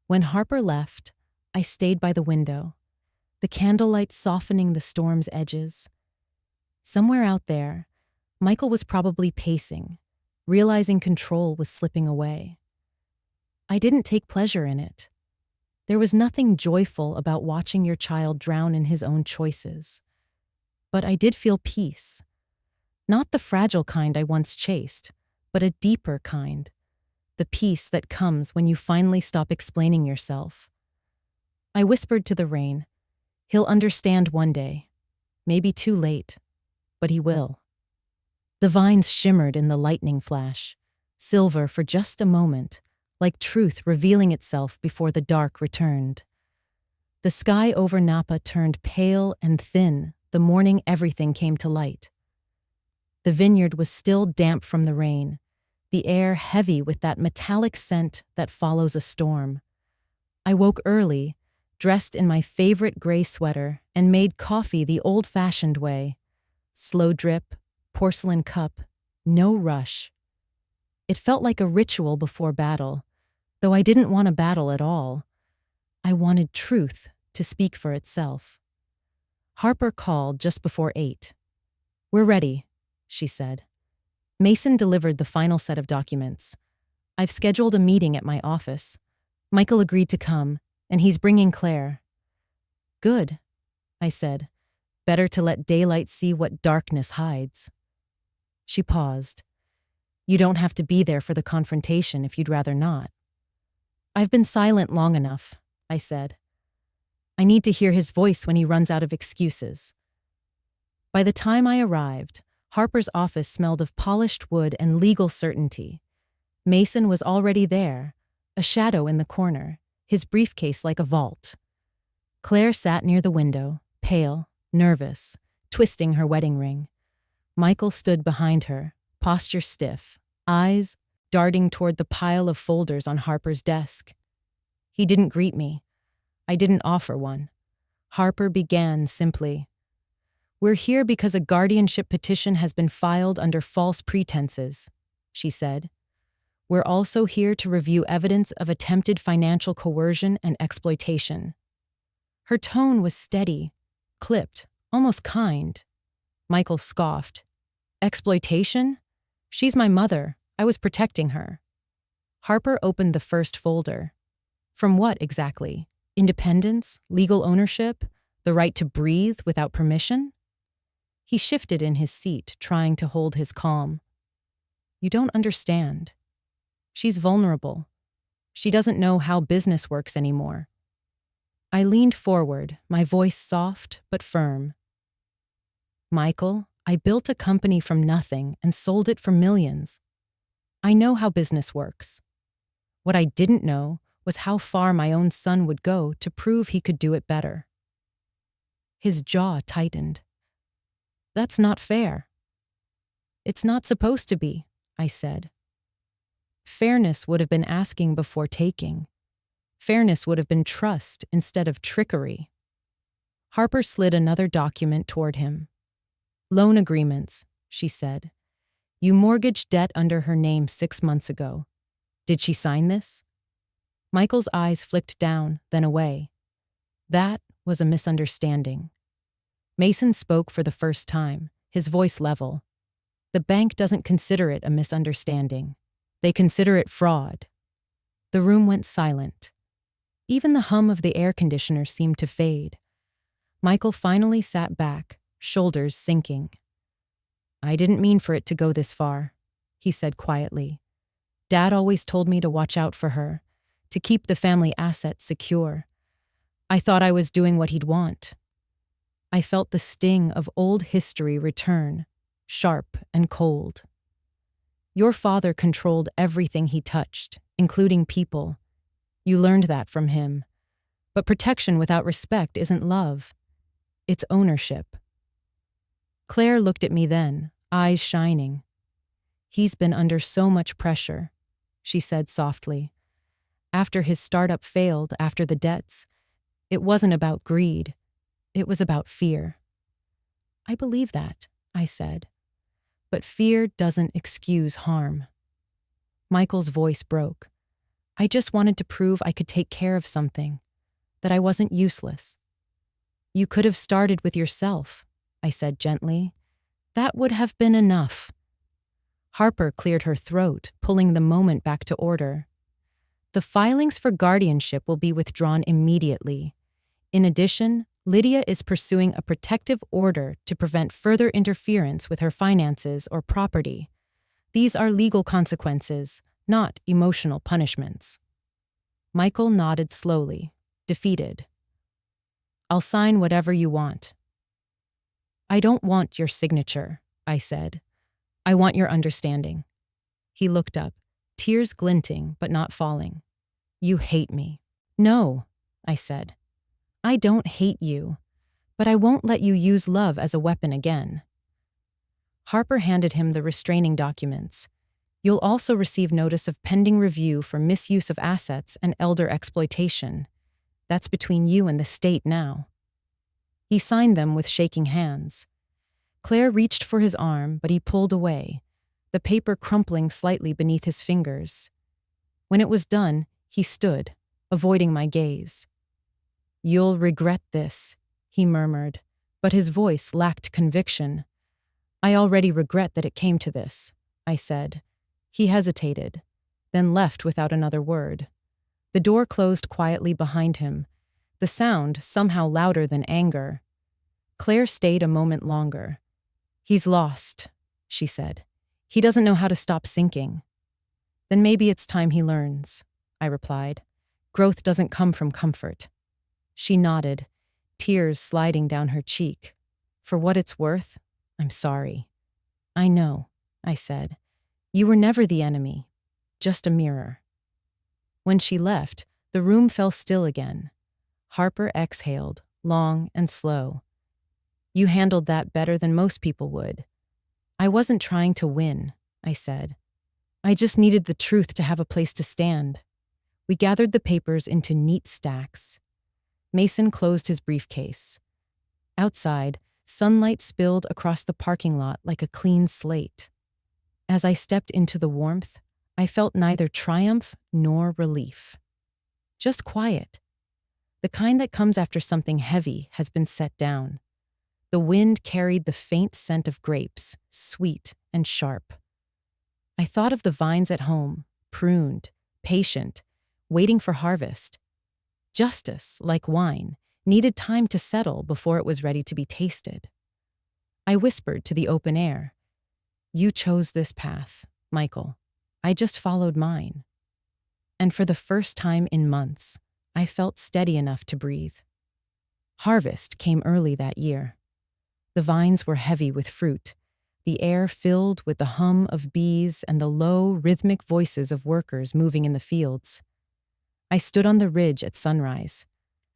When Harper left, I stayed by the window, the candlelight softening the storm's edges. Somewhere out there, Michael was probably pacing, realizing control was slipping away. I didn't take pleasure in it. There was nothing joyful about watching your child drown in his own choices. But I did feel peace. Not the fragile kind I once chased, but a deeper kind. The peace that comes when you finally stop explaining yourself. I whispered to the rain, "He'll understand one day. Maybe too late, but he will." The vines shimmered in the lightning flash, silver for just a moment, like truth revealing itself before the dark returned. The sky over Napa turned pale and thin the morning everything came to light. The vineyard was still damp from the rain, the air heavy with that metallic scent that follows a storm. I woke early, dressed in my favorite gray sweater, and made coffee the old-fashioned way. Slow drip, porcelain cup, no rush. It felt like a ritual before battle, though I didn't want a battle at all. I wanted truth to speak for itself. Harper called just before 8. "We're ready," she said. Mason delivered the final set of documents. "I've scheduled a meeting at my office. Michael agreed to come, and he's bringing Claire." "Good," I said. "Better to let daylight see what darkness hides." She paused. "You don't have to be there for the confrontation if you'd rather not." "I've been silent long enough," I said. "I need to hear his voice when he runs out of excuses." By the time I arrived, Harper's office smelled of polished wood and legal certainty. Mason was already there, a shadow in the corner, his briefcase like a vault. Claire sat near the window, pale, nervous, twisting her wedding ring. Michael stood behind her, posture stiff, eyes darting toward the pile of folders on Harper's desk. He didn't greet me. I didn't offer one. Harper began simply, "We're here because a guardianship petition has been filed under false pretenses," she said. "We're also here to review evidence of attempted financial coercion and exploitation." Her tone was steady, clipped, almost kind. Michael scoffed. "Exploitation? She's my mother. I was protecting her." Harper opened the first folder. "From what exactly? Independence? Legal ownership? The right to breathe without permission?" He shifted in his seat, trying to hold his calm. "You don't understand. She's vulnerable. She doesn't know how business works anymore." I leaned forward, my voice soft but firm. "Michael, I built a company from nothing and sold it for millions. I know how business works. What I didn't know was how far my own son would go to prove he could do it better." His jaw tightened. "That's not fair." "It's not supposed to be," I said. Fairness would have been asking before taking. Fairness would have been trust instead of trickery. Harper slid another document toward him. Loan agreements, she said. You mortgaged debt under her name 6 months ago. Did she sign this? Michael's eyes flicked down, then away. That was a misunderstanding. Mason spoke for the first time, his voice level. The bank doesn't consider it a misunderstanding. They consider it fraud. The room went silent. Even the hum of the air conditioner seemed to fade. Michael finally sat back, shoulders sinking. I didn't mean for it to go this far, he said quietly. Dad always told me to watch out for her, to keep the family assets secure. I thought I was doing what he'd want. I felt the sting of old history return, sharp and cold. Your father controlled everything he touched, including people. You learned that from him. But protection without respect isn't love. It's ownership. Claire looked at me then, eyes shining. He's been under so much pressure, she said softly. After his startup failed, after the debts, it wasn't about greed. It was about fear. I believe that, I said. But fear doesn't excuse harm. Michael's voice broke. I just wanted to prove I could take care of something, that I wasn't useless. You could have started with yourself, I said gently. That would have been enough. Harper cleared her throat, pulling the moment back to order. The filings for guardianship will be withdrawn immediately. In addition, Lydia is pursuing a protective order to prevent further interference with her finances or property. These are legal consequences, not emotional punishments. Michael nodded slowly, defeated. I'll sign whatever you want. I don't want your signature, I said. I want your understanding. He looked up, tears glinting but not falling. You hate me. No, I said. I don't hate you, but I won't let you use love as a weapon again. Harper handed him the restraining documents. You'll also receive notice of pending review for misuse of assets and elder exploitation. That's between you and the state now. He signed them with shaking hands. Claire reached for his arm, but he pulled away, the paper crumpling slightly beneath his fingers. When it was done, he stood, avoiding my gaze. You'll regret this, he murmured, but his voice lacked conviction. I already regret that it came to this, I said. He hesitated, then left without another word. The door closed quietly behind him, the sound somehow louder than anger. Claire stayed a moment longer. He's lost, she said. He doesn't know how to stop sinking. Then maybe it's time he learns, I replied. Growth doesn't come from comfort. She nodded, tears sliding down her cheek. For what it's worth, I'm sorry. I know, I said. You were never the enemy, just a mirror. When she left, the room fell still again. Harper exhaled, long and slow. You handled that better than most people would. I wasn't trying to win, I said. I just needed the truth to have a place to stand. We gathered the papers into neat stacks. Mason closed his briefcase. Outside, sunlight spilled across the parking lot like a clean slate. As I stepped into the warmth, I felt neither triumph nor relief. Just quiet. The kind that comes after something heavy has been set down. The wind carried the faint scent of grapes, sweet and sharp. I thought of the vines at home, pruned, patient, waiting for harvest. Justice, like wine, needed time to settle before it was ready to be tasted. I whispered to the open air, You chose this path, Michael. I just followed mine. And for the first time in months, I felt steady enough to breathe. Harvest came early that year. The vines were heavy with fruit, the air filled with the hum of bees and the low, rhythmic voices of workers moving in the fields. I stood on the ridge at sunrise,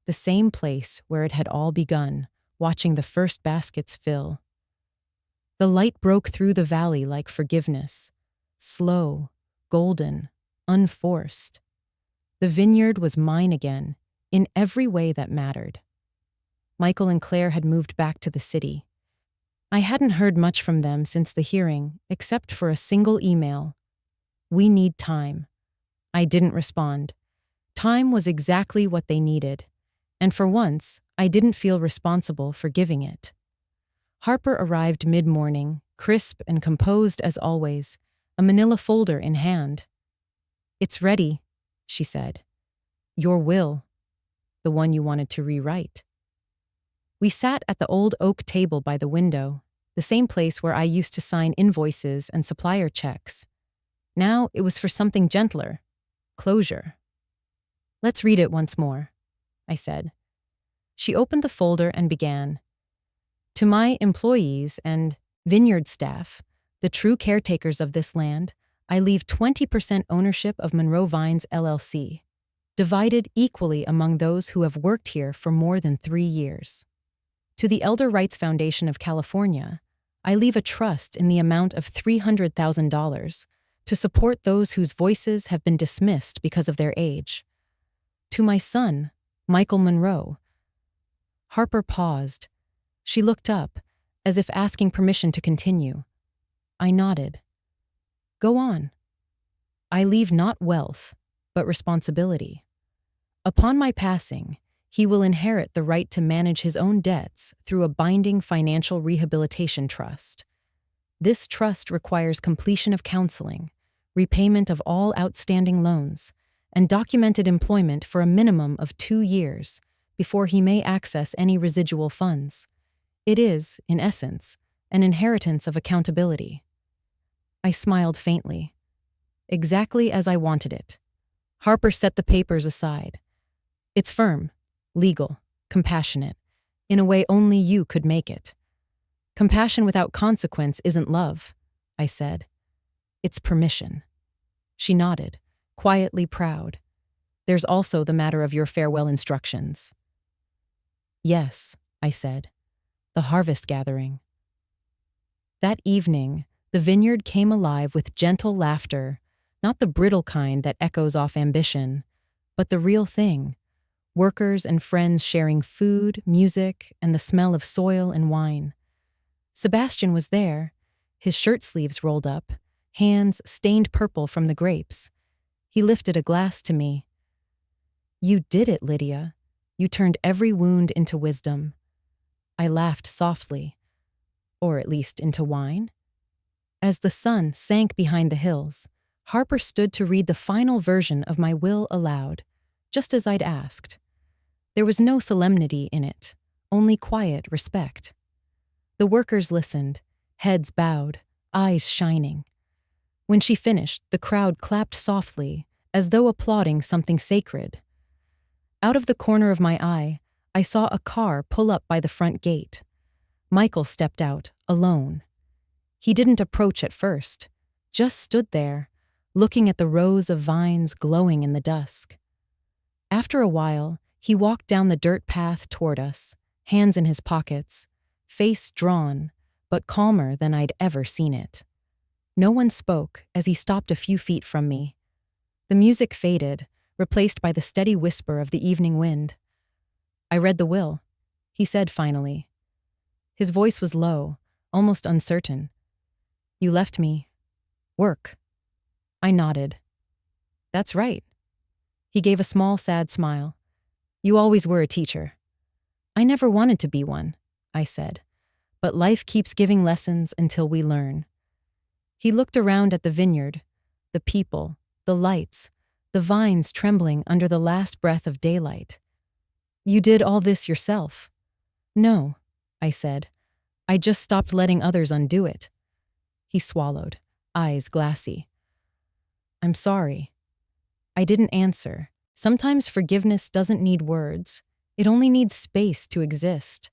the same place where it had all begun, watching the first baskets fill. The light broke through the valley like forgiveness, slow, golden, unforced. The vineyard was mine again, in every way that mattered. Michael and Claire had moved back to the city. I hadn't heard much from them since the hearing, except for a single email. "We need time." I didn't respond. Time was exactly what they needed, and for once, I didn't feel responsible for giving it. Harper arrived mid-morning, crisp and composed as always, a manila folder in hand. "It's ready," she said. "Your will, the one you wanted to rewrite." We sat at the old oak table by the window, the same place where I used to sign invoices and supplier checks. Now it was for something gentler, closure. "Let's read it once more," I said. She opened the folder and began. "To my employees and vineyard staff, the true caretakers of this land, I leave 20% ownership of Monroe Vines LLC, divided equally among those who have worked here for more than 3 years. To the Elder Rights Foundation of California, I leave a trust in the amount of $300,000 to support those whose voices have been dismissed because of their age. To my son, Michael Monroe." Harper paused. She looked up, as if asking permission to continue. I nodded. "Go on." "I leave not wealth, but responsibility. Upon my passing, he will inherit the right to manage his own debts through a binding financial rehabilitation trust. This trust requires completion of counseling, repayment of all outstanding loans, and documented employment for a minimum of 2 years before he may access any residual funds. It is, in essence, an inheritance of accountability." I smiled faintly. Exactly as I wanted it. Harper set the papers aside. "It's firm, legal, compassionate, in a way only you could make it." "Compassion without consequence isn't love," I said. "It's permission." She nodded, quietly proud. "There's also the matter of your farewell instructions." "Yes," I said. "The harvest gathering." That evening, the vineyard came alive with gentle laughter, not the brittle kind that echoes off ambition, but the real thing. Workers and friends sharing food, music, and the smell of soil and wine. Sebastian was there, his shirt sleeves rolled up, hands stained purple from the grapes. He lifted a glass to me. "You did it, Lydia. You turned every wound into wisdom." I laughed softly. "Or at least into wine?" As the sun sank behind the hills, Harper stood to read the final version of my will aloud, just as I'd asked. There was no solemnity in it, only quiet respect. The workers listened, heads bowed, eyes shining. When she finished, the crowd clapped softly, as though applauding something sacred. Out of the corner of my eye, I saw a car pull up by the front gate. Michael stepped out, alone. He didn't approach at first, just stood there, looking at the rows of vines glowing in the dusk. After a while, he walked down the dirt path toward us, hands in his pockets, face drawn, but calmer than I'd ever seen it. No one spoke as he stopped a few feet from me. The music faded, replaced by the steady whisper of the evening wind. "I read the will," he said finally. His voice was low, almost uncertain. "You left me work." I nodded. "That's right." He gave a small, sad smile. "You always were a teacher." "I never wanted to be one," I said. "But life keeps giving lessons until we learn." He looked around at the vineyard, the people, the lights, the vines trembling under the last breath of daylight. "You did all this yourself?" "No," I said. "I just stopped letting others undo it." He swallowed, eyes glassy. "I'm sorry." I didn't answer. Sometimes forgiveness doesn't need words. It only needs space to exist.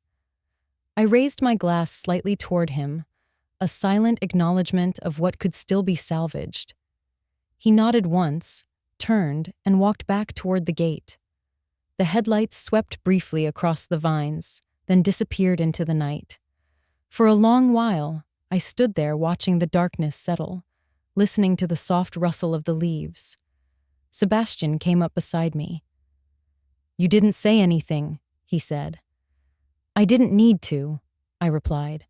I raised my glass slightly toward him, a silent acknowledgement of what could still be salvaged. He nodded once, turned, and walked back toward the gate. The headlights swept briefly across the vines, then disappeared into the night. For a long while, I stood there watching the darkness settle, listening to the soft rustle of the leaves. Sebastian came up beside me. "You didn't say anything," he said. "I didn't need to," I replied.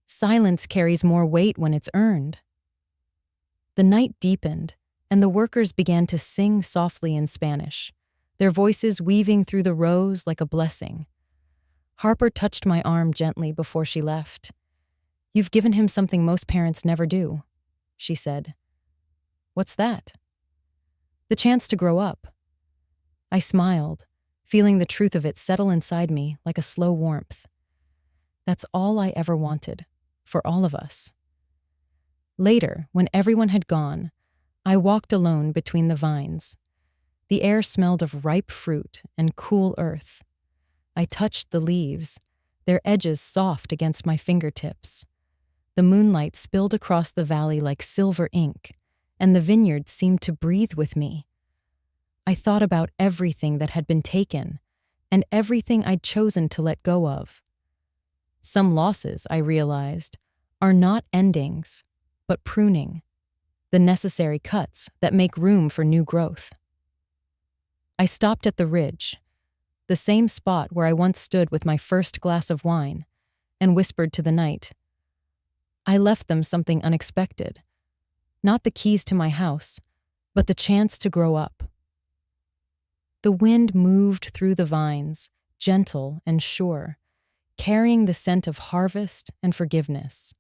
"Silence carries more weight when it's earned." The night deepened, and the workers began to sing softly in Spanish, their voices weaving through the rows like a blessing. Harper touched my arm gently before she left. "You've given him something most parents never do," she said. "What's that?" "The chance to grow up." I smiled, feeling the truth of it settle inside me like a slow warmth. That's all I ever wanted, for all of us. Later, when everyone had gone, I walked alone between the vines. The air smelled of ripe fruit and cool earth. I touched the leaves, their edges soft against my fingertips. The moonlight spilled across the valley like silver ink, and the vineyard seemed to breathe with me. I thought about everything that had been taken, and everything I'd chosen to let go of. Some losses, I realized, are not endings, but pruning, the necessary cuts that make room for new growth. I stopped at the ridge, the same spot where I once stood with my first glass of wine, and whispered to the night. I left them something unexpected. Not the keys to my house, but the chance to grow up. The wind moved through the vines, gentle and sure, carrying the scent of harvest and forgiveness.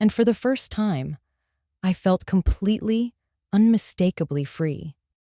And for the first time, I felt completely, unmistakably free.